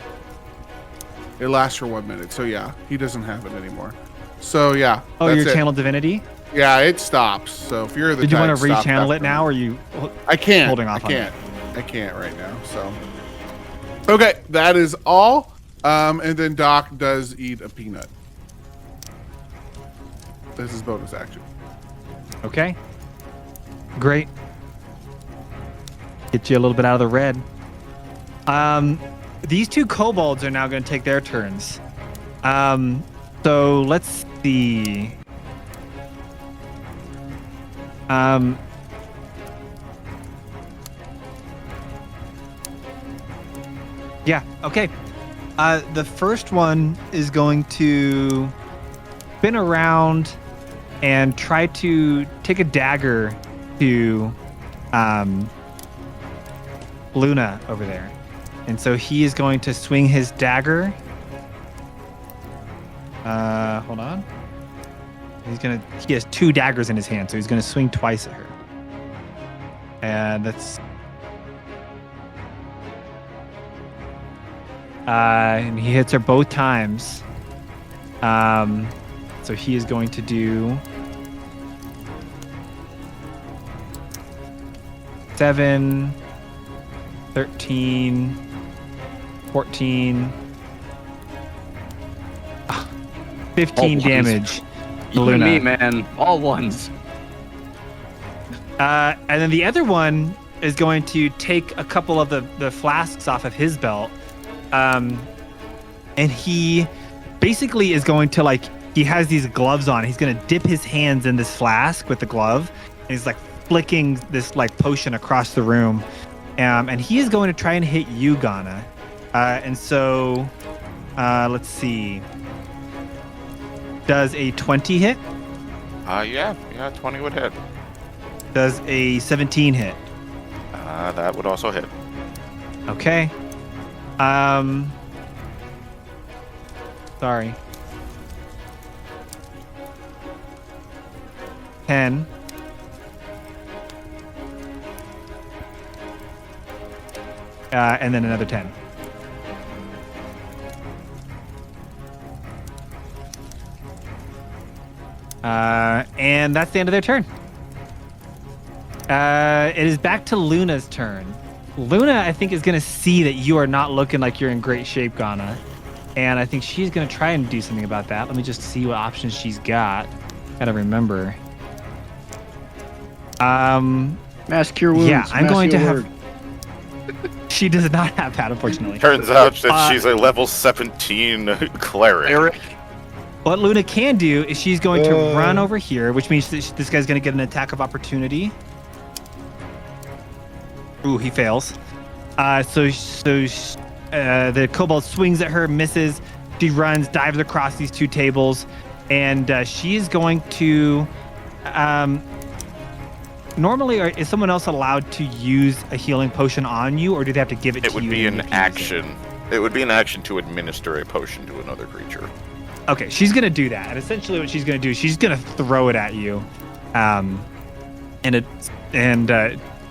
It lasts for 1 minute, so yeah, he doesn't have it anymore. So yeah. Oh, that's your it. channel divinity? Yeah, it stops. So Fear of the Tides. Did you want to stops rechannel it after now, a or minute. you? I can't. Holding off on it? I can't right now. So. Okay, that is all. And then Doc does eat a peanut. This is bonus action. Okay. Great. Get you a little bit out of the red. These two kobolds are now going to take their turns. So let's see. Yeah, okay. The first one is going to spin around and try to take a dagger to Luna over there. And so he is going to swing his dagger. Hold on. He has 2 daggers in his hand, so he's gonna swing twice at her. And that's and he hits her both times. So he is going to do 7, 13, 14, 15 damage to You and Luna. me, man. All ones. And then the other one is going to take a couple of the flasks off of his belt. And he basically is going to he has these gloves on. He's going to dip his hands in this flask with the glove. And he's flicking this potion across the room. And he is going to try and hit you, Ghana. And so, let's see. Does a 20 hit? Yeah, 20 would hit. Does a 17 hit? That would also hit. Okay. Sorry. 10. And then another 10. And that's the end of their turn. It is back to Luna's turn. Luna, I think, is going to see that you are not looking like you're in great shape, Ghana. And I think she's going to try and do something about that. Let me just see what options she's got. Gotta remember. Mass cure wounds. Yeah, I'm Mass going to heal have... word. She does not have that, unfortunately. Turns out that she's a level 17 cleric. Eric. What Luna can do is she's going to run over here, which means this guy's going to get an attack of opportunity. Ooh, he fails. So the kobold swings at her, misses. She runs, dives across these 2 tables, and she is going to... normally, is someone else allowed to use a healing potion on you, or do they have to give it to you? It would be an action. It would be an action to administer a potion to another creature. Okay, she's going to do that. And essentially what she's going to do, she's going to throw it at you. And it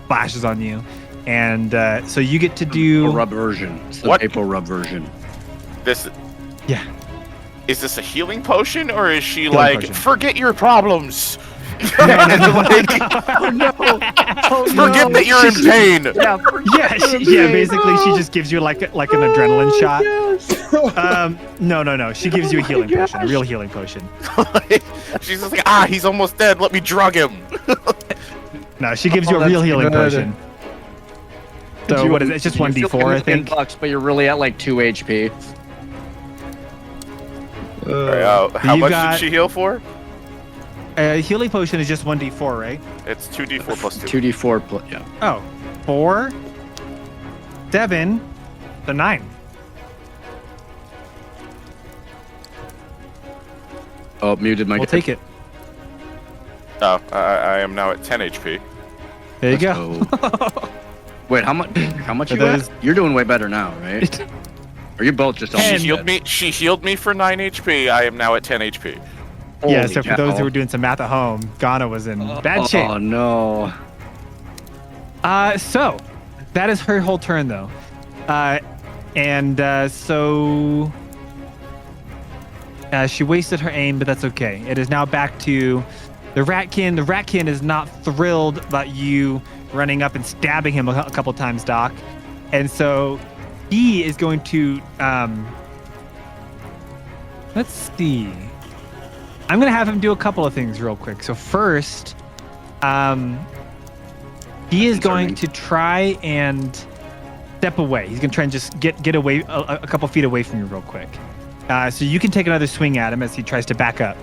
flashes on you. And so you get to do... A rub version. It's the What? April rub version. This Yeah. is this a healing potion, or is she Healing like, potion. forget your problems? No. Oh, no. Oh, Forget that you're in pain. Yeah, basically she just gives you like an adrenaline shot. No. She gives you a healing potion, a real healing potion. She's just like, he's almost dead. Let me drug him. No, she gives you a real healing potion. So what is it? It's just 1d4, I think. $10, but you're really at 2 HP. How You much got- did she heal for? Healing potion is just 1d4, right? It's 2d4 plus 2. 2d4 plus, yeah. Oh, 4, 7, so 9. Oh, muted my We'll take it. Oh, I am now at 10 HP. There you go. Wait, how much? How much Are you at? those- You're doing way better now, right? Or you both just She almost healed dead? me. She healed me for 9 HP. I am now at 10 HP. Yeah, Holy so for cow. those who were doing some math at home, Ghana was in bad shape. Oh no. So that is her whole turn, though. So she wasted her aim, but that's okay. It is now back to the Ratkin. The Ratkin is not thrilled about you running up and stabbing him a couple times, Doc. And so he is going to, let's see. I'm going to have him do a couple of things real quick. So first, he is going to try and step away. He's going to try and just get away a couple feet away from you real quick. So you can take another swing at him as he tries to back up.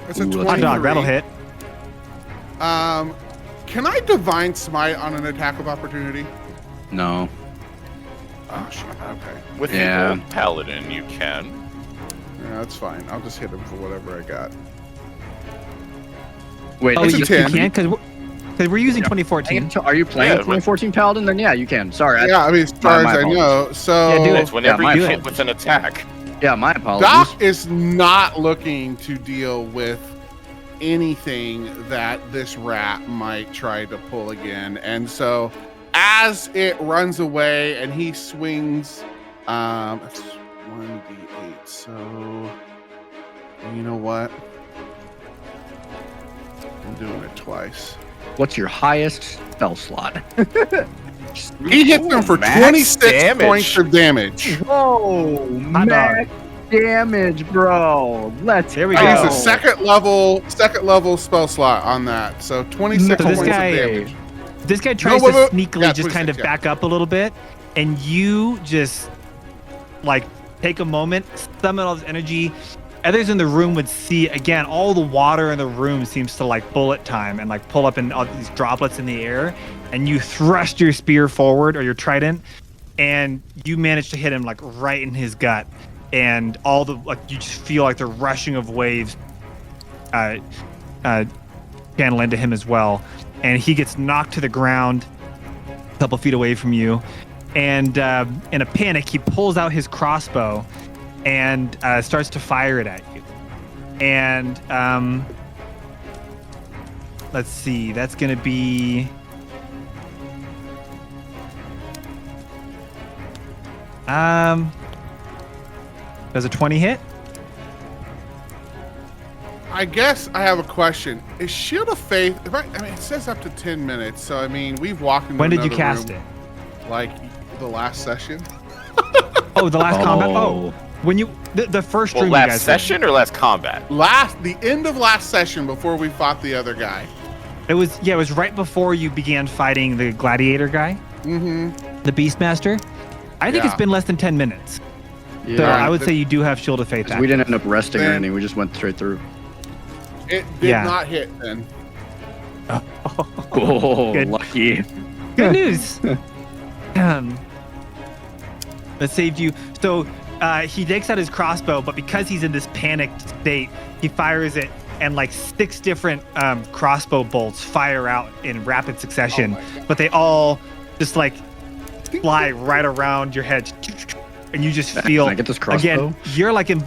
It's a Ooh, 23. Hot dog, that'll hit. Can I divine smite on an attack of opportunity? No. Oh shit. Okay. With Yeah. the old paladin, you can. Yeah, that's fine. I'll just hit him for whatever I got. Wait, It's is a this- 10. You can, because we're using 2014. Are you playing Yeah, 2014 Paladin? Then yeah, you can. Sorry. Yeah, I mean, as far my as I know. So Yeah, do It's whenever my you fault. hit with an attack. Yeah, my apologies. Doc is not looking to deal with anything that this rat might try to pull again. And so as it runs away and he swings, it's 1d8. So you know what? I'm doing it twice. What's your highest spell slot? He hits them for Max 26 damage. points of damage. Whoa, max damage, bro. Let's There we I go. use a second level spell slot on that. So 26 So this points guy- of damage. This guy tries wait, to wait. sneakily Yeah, just kind of 26, yeah. back up a little bit, and you just like take a moment, summon all this energy. Others in the room would see again, all the water in the room seems to like bullet time and like pull up in all these droplets in the air, and you thrust your spear forward or your trident, and you manage to hit him like right in his gut, and all the like you just feel like the rushing of waves channel into him as well, and he gets knocked to the ground a couple feet away from you, and in a panic he pulls out his crossbow and starts to fire it at you. And let's see, that's gonna be does a 20 hit? I guess I have a question. Is Shield of Faith? I mean, it says up to 10 minutes. So I mean, we've walked into When did you another cast room, it? Like the last session. Oh, the last combat. Oh. Oh, when you the first Well, room you last guys session or last combat? The end of last session before we fought the other guy. it was right before you began fighting the gladiator guy, Mm-hmm. the Beastmaster. I think Yeah. it's been less than 10 minutes. Yeah. So Alright, I would the- say you do have Shield of Faith. 'Cause we didn't end up resting or Then- anything. We just went straight through. It did Yeah. not hit then. Oh, Good. lucky. Good news. That saved you. So he takes out his crossbow, but because he's in this panicked state, he fires it, and like 6 different crossbow bolts fire out in rapid succession. But they all just like fly right around your head, and you just feel. Can I get this crossbow? Again,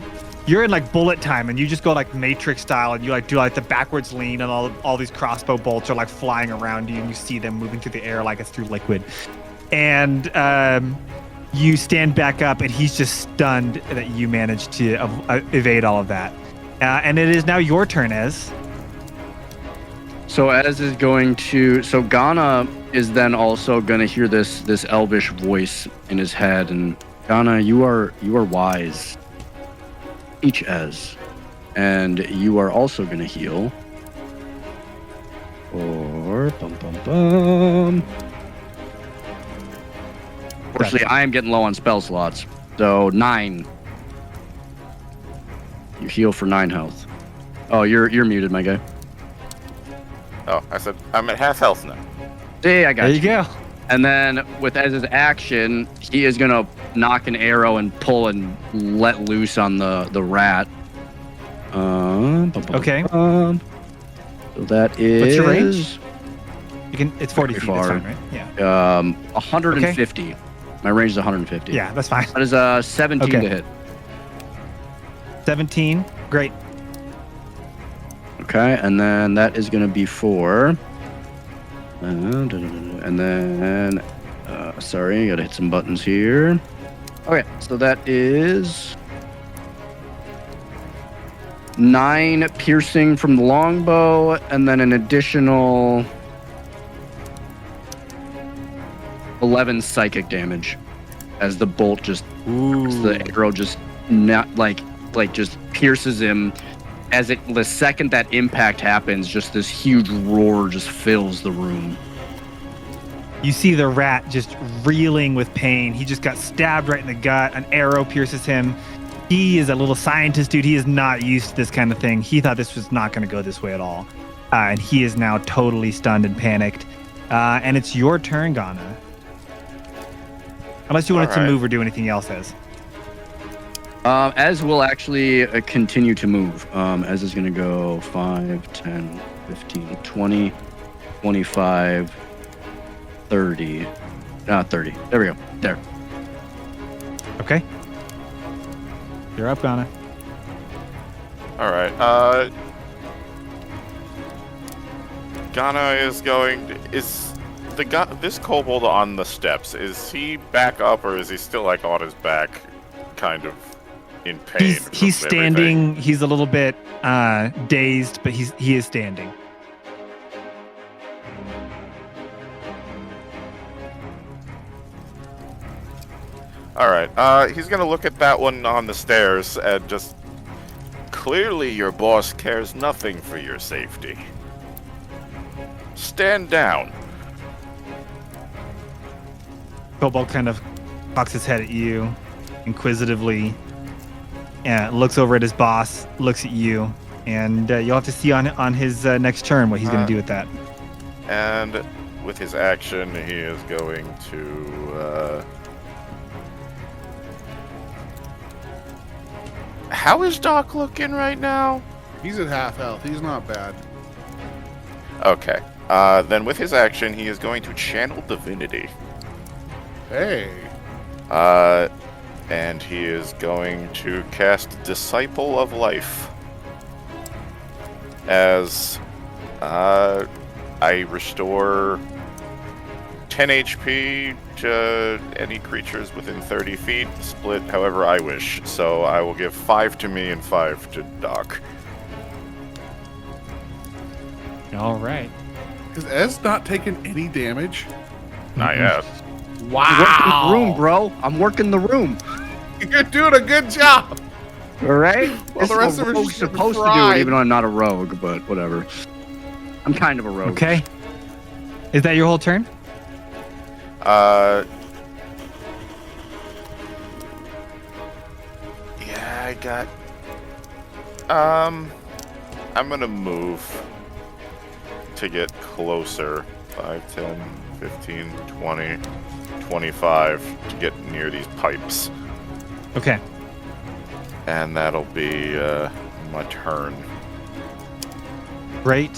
you're in like bullet time, and you just go like Matrix style, and you like do like the backwards lean, and all these crossbow bolts are like flying around you, and you see them moving through the air like it's through liquid. And you stand back up, and he's just stunned that you managed to evade all of that. And it is now your turn, Ez. So Ez is going to. So Ghana is then also going to hear this elvish voice in his head, and Ghana, you are wise. Each Ez, and you are also going to heal. Or bum bum bum. Unfortunately, I am getting low on spell slots, so 9. You heal for 9 health. Oh, you're muted, my guy. Oh, I said I'm at half health now. Hey, I got There you. you go. And then with Ez's action, he is gonna knock an arrow and pull and let loose on the rat. Okay. So that is What's your range? You can. It's 40 feet. That's far. fine, right? Yeah. 150. My range is 150. Yeah, that's fine. That is 17 Okay. to hit. 17. Great. Okay, and then that is going to be for. And then, sorry, got to hit some buttons here. Okay, so that is 9 piercing from the longbow, and then an additional 11 psychic damage as the bolt just, as the arrow just not just pierces him. As the second that impact happens, just this huge roar just fills the room. You see the rat just reeling with pain. He just got stabbed right in the gut. An arrow pierces him. He is a little scientist, dude. He is not used to this kind of thing. He thought this was not going to go this way at all. And he is now totally stunned and panicked. And it's your turn, Ghana. Unless you wanted to move or do anything else, As will actually continue to move. As is going to go 5, 10, 15, 20, 25, 30. 30. There we go. There. Okay. You're up, Ghana. All right. Ghana is going. Is this kobold on the steps? Is he back up, or is he still like on his back, kind of in pain? He's from standing. everything? He's a little bit dazed, but he is standing. All right. He's gonna look at that one on the stairs and just. Clearly, your boss cares nothing for your safety. Stand down. Kobold kind of cocks his head at you inquisitively, and looks over at his boss, looks at you, and you'll have to see on his next turn what he's going to do with that. And with his action, he is going to. How is Doc looking right now? He's at half health. He's not bad. Okay. Then with his action, he is going to channel divinity. Hey. And he is going to cast Disciple of Life. As I restore 10 HP to any creatures within 30 feet, split however I wish. So I will give 5 to me and 5 to Doc. All right. Is Ez not taking any damage? Not yet. I'm working the room, bro. I'm working the room. You're doing a good job. All right. Well, the rest of us rogue's is supposed to do fried. it, even though I'm not a rogue, but whatever. I'm kind of a rogue. Okay. Is that your whole turn? Yeah, I got. I'm gonna move to get closer. 5, 10, 15, 20, 25 to get near these pipes. Okay. And that'll be my turn. Great.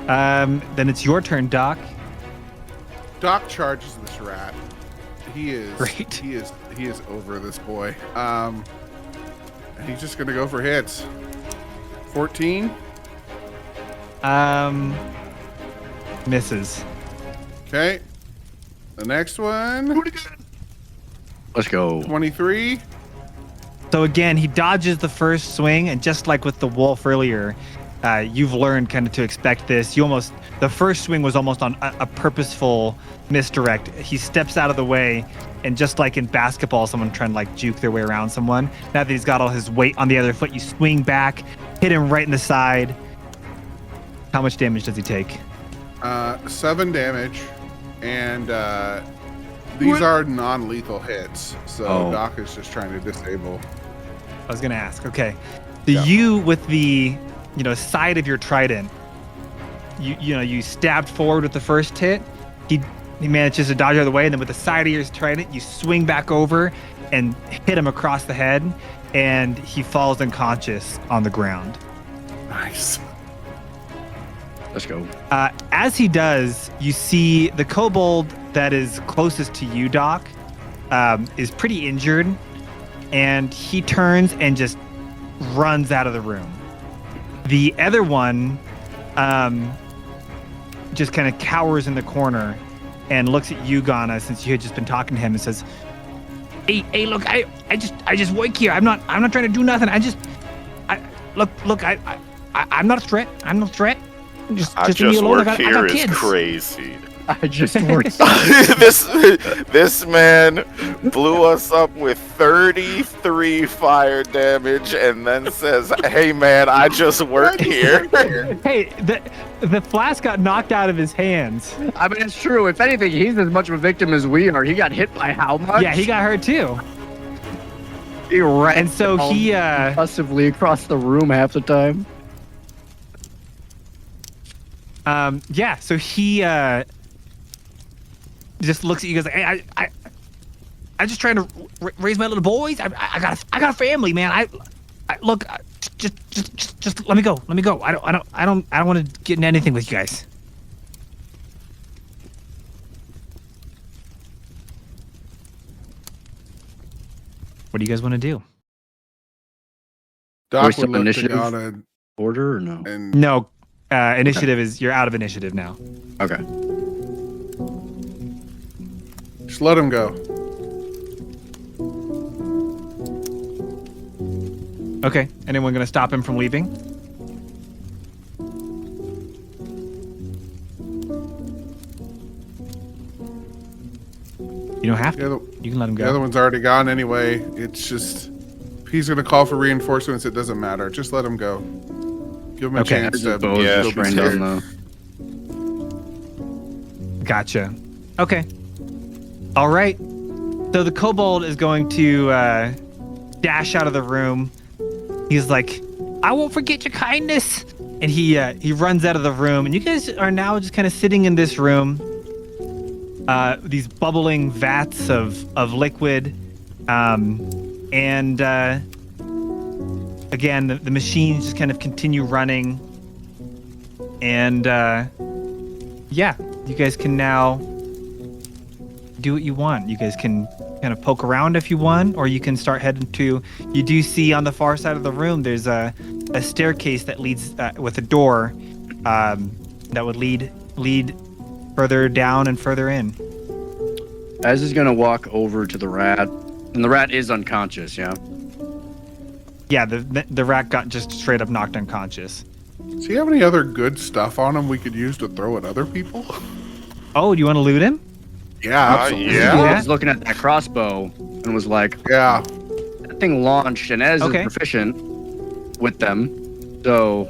Then it's your turn, Doc. Doc charges this rat. He is Great. He is over this boy. And he's just gonna go for hits. 14. Misses. Okay. The next one. Let's go. 23. So again, he dodges the first swing, and just like with the wolf earlier, you've learned kind of to expect this. The first swing was almost on a purposeful misdirect. He steps out of the way, and just like in basketball, someone trying to like juke their way around someone. Now that he's got all his weight on the other foot, you swing back, hit him right in the side. How much damage does he take? 7 damage, and these are non-lethal hits. So Doc is just trying to disable. I was gonna ask. Okay, you with the side of your trident, you stabbed forward with the first hit. He manages to dodge out of the way, and then with the side of your trident, you swing back over and hit him across the head, and he falls unconscious on the ground. Nice. Let's go. As he does, you see the kobold that is closest to you, Doc. is pretty injured, and he turns and just runs out of the room. The other one just kind of cowers in the corner and looks at you, Ghana, since you had just been talking to him, and says, Hey, look, I just work here. I'm not trying to do nothing. I'm not a threat. I'm not a threat. Just leave me alone. I got kids. Crazy. I just worked. this man blew us up with 33 fire damage and then says, "Hey man, I just work here." Hey, the flask got knocked out of his hands. I mean, it's true. If anything, he's as much of a victim as we are. He got hit by how much? Yeah, he got hurt too. He ran And so he passively across the room half the time. So he just looks at you guys like, hey, I'm just trying to raise my little boys. I got a family, man. Look, just let me go. I don't want to get into anything with you guys. What do you guys want to do? Doc still would look to initiative? Ghana Order or no? and No, initiative is you're out of initiative now. Okay. just let him go. Okay. Anyone gonna stop him from leaving? You don't have to. You can let him The other go. one's already gone anyway. It's just, if he's going to call for reinforcements, it doesn't matter. Just let him go. Give him a Okay. chance to Yeah, be Trained scared. on Gotcha. Okay. All right. So the kobold is going to dash out of the room. He's like, I won't forget your kindness. And he runs out of the room. And you guys are now just kind of sitting in this room. These bubbling vats of liquid. And again, the machines just kind of continue running. And yeah, you guys can now do what you want. You guys can kind of poke around if you want, or you can start heading to. You do see on the far side of the room, there's a staircase that leads with a door that would lead further down and further in. Ez is gonna walk over to the rat, and the rat is unconscious. Yeah. Yeah, the rat got just straight up knocked unconscious. Does he have any other good stuff on him we could use to throw at other people? Oh, do you want to loot him? Yeah, absolutely. yeah. I was looking at that crossbow and was like, Yeah. that thing launched, and Ez Okay. is proficient with them. So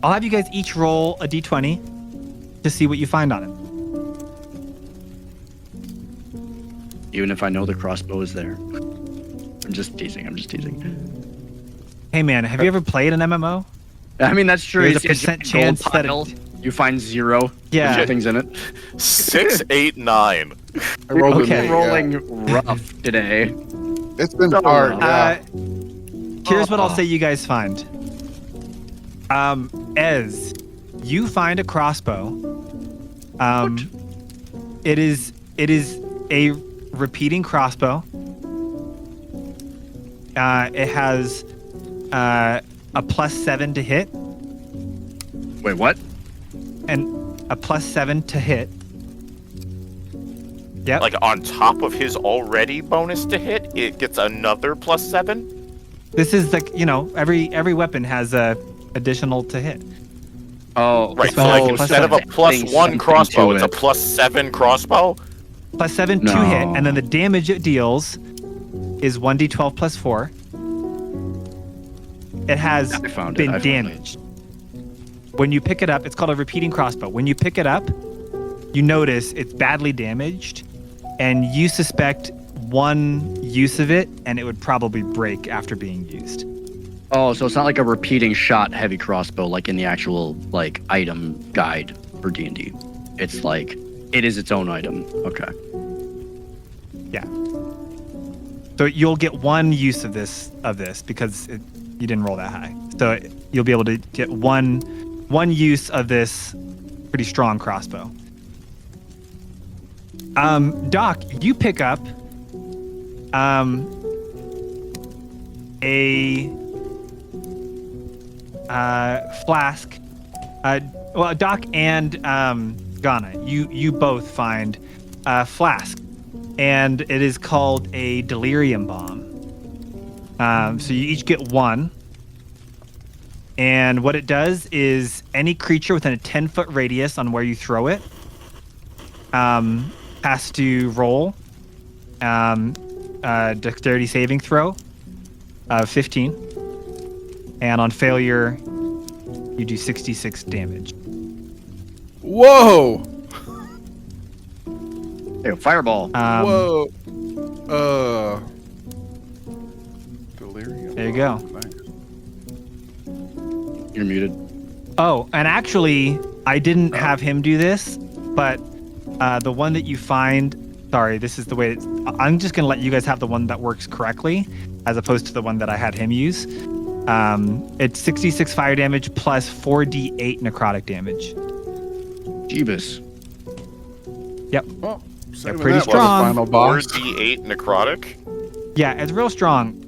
I'll have you guys each roll a d20 to see what you find on him. even if I know the crossbow is there. I'm just teasing. Hey man, have you ever played an MMO? I mean, that's true. There's a It's percent gold chance that pile, you find 0. Yeah. Nothing's in it. 6, 8, 9. I rolled Okay. an 8, Rolling rough today. It's been So, hard, yeah. Here's what I'll say you guys find. Ez, you find a crossbow. It is a repeating crossbow. It has a +7 to hit Wait, what? and a +7 to hit. Yep. Like on top of his already bonus to hit, it gets another +7. This is like, every weapon has a additional to hit. Oh, Right, so so like Oh, instead of a something +1 crossbow, to it's a it. +7 crossbow. +7 to No. hit, and then the damage it deals is 1d12 +4. It has I found it, been I found it. damaged. When you pick it up, it's called a repeating crossbow. When you pick it up, you notice it's badly damaged, and you suspect one use of it, and it would probably break after being used. Oh, so it's not like a repeating shot heavy crossbow like in the actual item guide for D&D. It's like it is its own item. Okay. Yeah. So you'll get one use of this because you didn't roll that high. So you'll be able to get one use of this pretty strong crossbow. Doc, you pick up a flask. Well, Doc and Ghana, you both find a flask, and it is called a delirium bomb. So you each get one, and what it does is any creature within a 10-foot radius on where you throw it has to roll dexterity saving throw of 15, and on failure you do 66 damage. Whoa! Hey, fireball. Whoa! Delirium. There you go. Nice. You're muted. Oh, and actually, I didn't have him do this, but the one that you find, sorry, this is the way I'm just going to let you guys have the one that works correctly, as opposed to the one that I had him use. It's 66 fire damage plus 4d8 necrotic damage. Jeebus. Yep. Well, saving pretty that was the strong. Final boss. 4d8 necrotic? Yeah, it's real strong.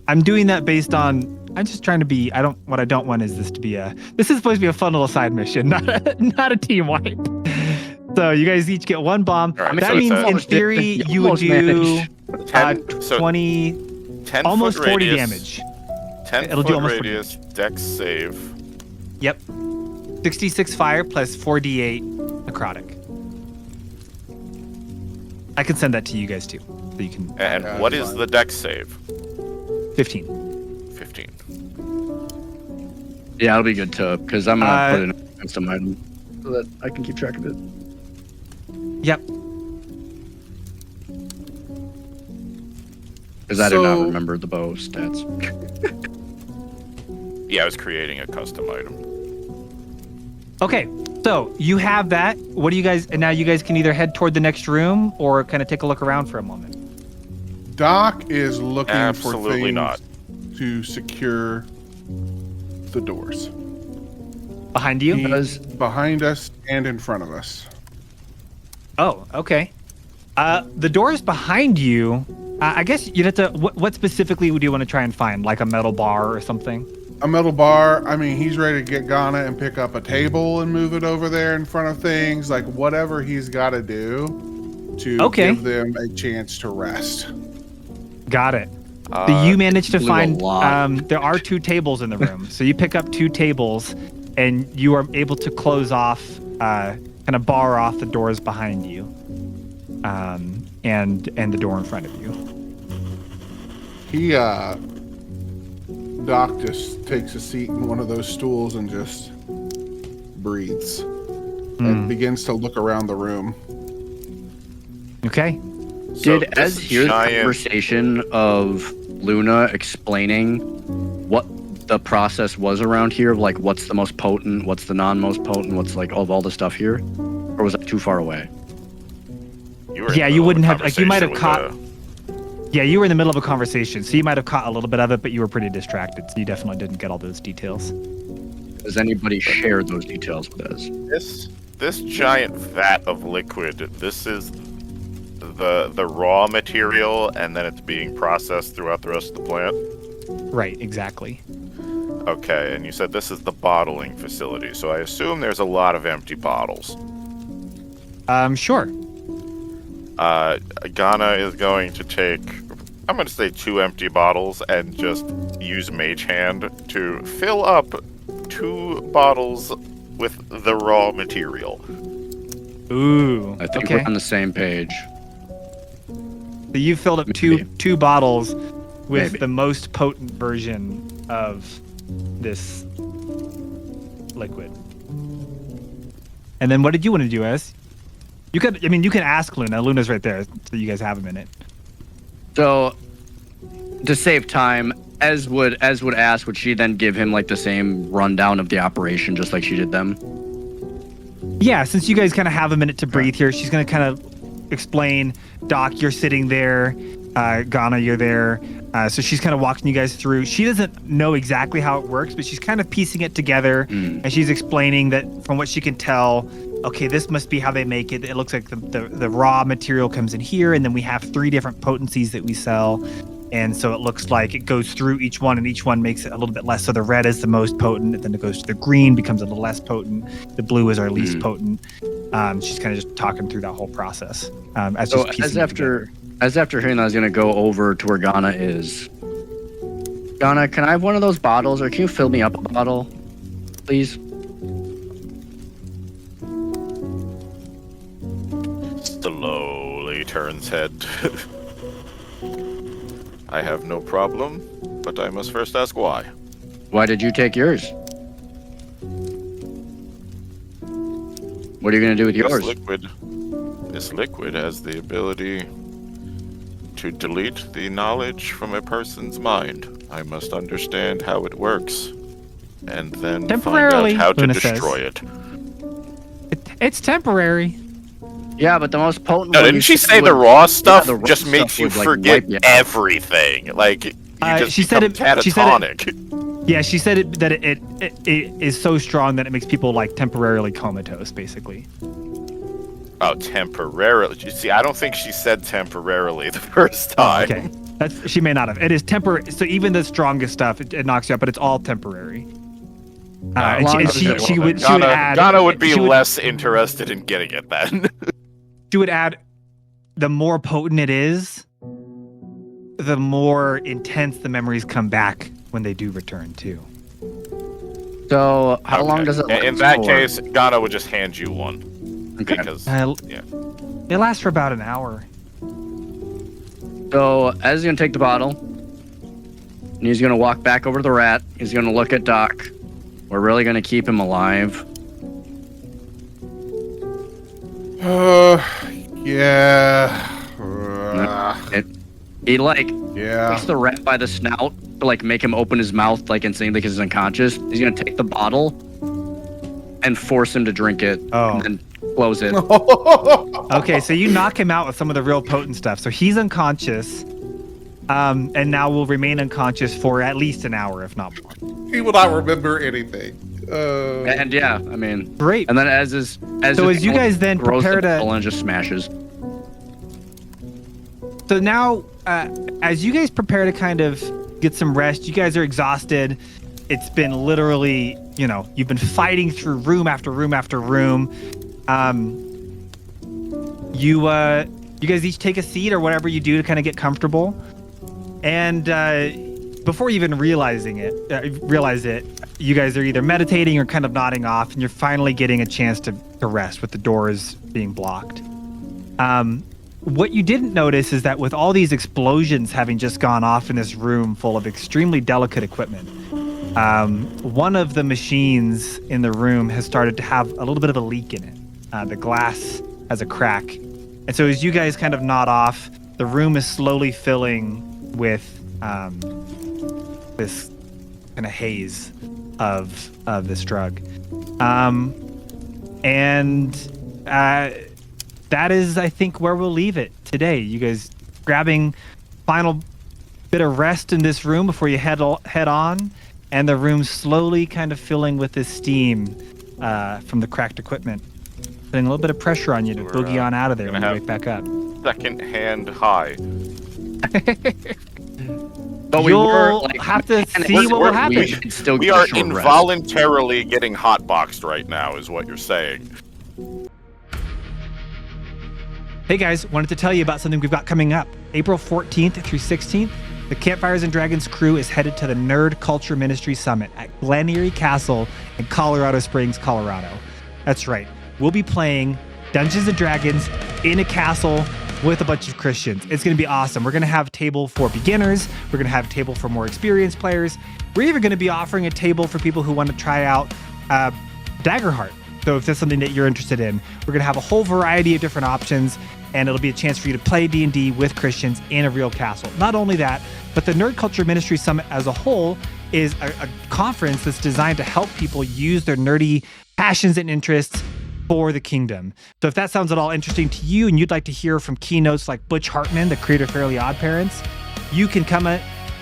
I'm doing that based on, I'm just trying to be, what I don't want is this to be this is supposed to be a fun little side mission, not a team wipe. So you guys each get one bomb. All right, that so means it's in theory you would do 20, 10 almost foot 40 radius, damage. 10 It'll do foot almost 40 radius, dex save. Yep. 66 fire plus 4d8 necrotic. I can send that to you guys too, so you can. And Yeah, what that's is fine. the dex save? 15. 15. Yeah, it'll be good to, because I'm gonna put in a custom item so that I can keep track of it. Yep. Because I did not So- remember the bow stats. Yeah, I was creating a custom item. Okay, so you have that. What do you guys? And now you guys can either head toward the next room or kind of take a look around for a moment. Doc is looking Absolutely for things not. to secure the doors. Behind you? He's behind us and in front of us. Oh, okay. The doors behind you. I guess you'd have to. What specifically would you want to try and find? Like a metal bar or something? A metal bar. I mean, he's ready to get Ghana and pick up a table and move it over there in front of things. Like whatever he's got to do to Okay. give them a chance to rest. Got it. So you managed to blew a find. lot. There are 2 tables in the room. So you pick up 2 tables, and you are able to close off, kind of bar off the doors behind you, and the door in front of you. He Doc just takes a seat in one of those stools and just breathes and begins to look around the room. Okay. So Did this Ez hear the giant- conversation of Luna explaining what the process was around here? Of like, what's the most potent, what's the non-most potent, what's like all the stuff here? Or was that too far away? You were in Yeah, the you middle of wouldn't a have. Like, you might have conversation caught. with Yeah, you were in the middle of a conversation, so you might have caught a little bit of it, but you were pretty distracted, so you definitely didn't get all those details. Does anybody share those details with us? this giant vat of liquid. This is the raw material, and then it's being processed throughout the rest of the plant. Right, exactly. Okay, and you said this is the bottling facility, so I assume there's a lot of empty bottles. Sure. Ghana is going to take, I'm going to say 2 empty bottles and just use Mage Hand to fill up 2 bottles with the raw material. Ooh. I think okay. we're on the same page. So you filled up Maybe. two bottles with Maybe. the most potent version of this liquid. And then what did you want to do, Ez? You could, I mean, you can ask Luna. Luna's right there, so you guys have a minute. So, to save time, Ez would ask, would she then give him like the same rundown of the operation, just like she did them? Yeah, since you guys kind of have a minute to breathe here, she's going to kind of explain. Doc, you're sitting there. Ghana, you're there. So she's kind of walking you guys through. She doesn't know exactly how it works, but she's kind of piecing it together. And she's explaining that from what she can tell, okay, this must be how they make it. It looks like the raw material comes in here, and then we have 3 different potencies that we sell. And so it looks like it goes through each one, and each one makes it a little bit less. So the red is the most potent, and then it goes to the green, becomes a little less potent. The blue is our least potent. She's kind of just talking through that whole process. As after hearing that, I was going to go over to where Ghana is. Ghana, can I have one of those bottles, or can you fill me up a bottle, please? Slowly turns head. I have no problem, but I must first ask why. Why did you take yours? What are you going to do with yours? This liquid has the ability to delete the knowledge from a person's mind. I must understand how it works, and then find out how to destroy it. It's temporary. Yeah, but the most potent. No, didn't she say the raw stuff just makes you forget everything? Like you just she said it catatonic. Yeah, she said that it is so strong that it makes people like temporarily comatose, basically. Oh, temporarily. You see, I don't think she said temporarily the first time. Okay, she may not have. It is temporary. So even the strongest stuff, it knocks you out, but it's all temporary. She would add. Ghana would be less interested in getting it then. She would add, the more potent it is, the more intense the memories come back when they do return too. So how long does it last in that case, Ghana would just hand you one. Okay. Because, it lasts for about an hour. So as he's going to take the bottle, and he's going to walk back over to the rat, he's going to look at Doc. We're really going to keep him alive. Yeah. He takes the rat by the snout to like make him open his mouth like insanely because he's unconscious. He's going to take the bottle and force him to drink it and then close it. Okay, so you knock him out with some of the real potent stuff. So he's unconscious, and now will remain unconscious for at least an hour, if not more. He will not remember anything. And yeah, I mean, great. And then as you guys then prepare to, and just smashes. So now, as you guys prepare to kind of get some rest, you guys are exhausted. It's been literally, you've been fighting through room after room after room. You guys each take a seat or whatever you do to kind of get comfortable. And before you even realize it, you guys are either meditating or kind of nodding off, and you're finally getting a chance to rest with the doors being blocked. What you didn't notice is that with all these explosions having just gone off in this room full of extremely delicate equipment, one of the machines in the room has started to have a little bit of a leak in it. The glass has a crack. And so as you guys kind of nod off, the room is slowly filling with this kind of haze of this drug. That is, I think, where we'll leave it today. You guys grabbing final bit of rest in this room before you head on, and the room slowly kind of filling with this steam from the cracked equipment. Putting a little bit of pressure on you to boogie on out of there when you wake back up. Second hand high. But you'll have to see what will happen. We are involuntarily getting hotboxed right now, is what you're saying. Hey guys, wanted to tell you about something we've got coming up. April 14th through 16th, the Campfires and Dragons crew is headed to the Nerd Culture Ministry Summit at Gladiator Castle in Colorado Springs, Colorado. That's right. We'll be playing Dungeons & Dragons in a castle with a bunch of Christians. It's going to be awesome. We're going to have a table for beginners. We're going to have a table for more experienced players. We're even going to be offering a table for people who want to try out Daggerheart. So if that's something that you're interested in, we're going to have a whole variety of different options, and it'll be a chance for you to play D&D with Christians in a real castle. Not only that, but the Nerd Culture Ministry Summit as a whole is a conference that's designed to help people use their nerdy passions and interests for the kingdom. So if that sounds at all interesting to you and you'd like to hear from keynotes like Butch Hartman, the creator of Fairly Odd Parents, you can come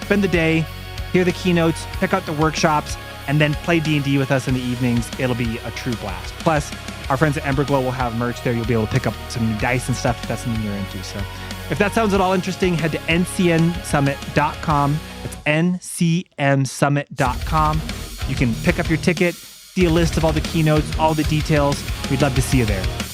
spend the day, hear the keynotes, check out the workshops, and then play D&D with us in the evenings. It'll be a true blast. Plus, our friends at Emberglow will have merch there. You'll be able to pick up some new dice and stuff if that's something you're into. So if that sounds at all interesting, head to ncmsummit.com. That's ncmsummit.com. You can pick up your ticket, see a list of all the keynotes, all the details. We'd love to see you there.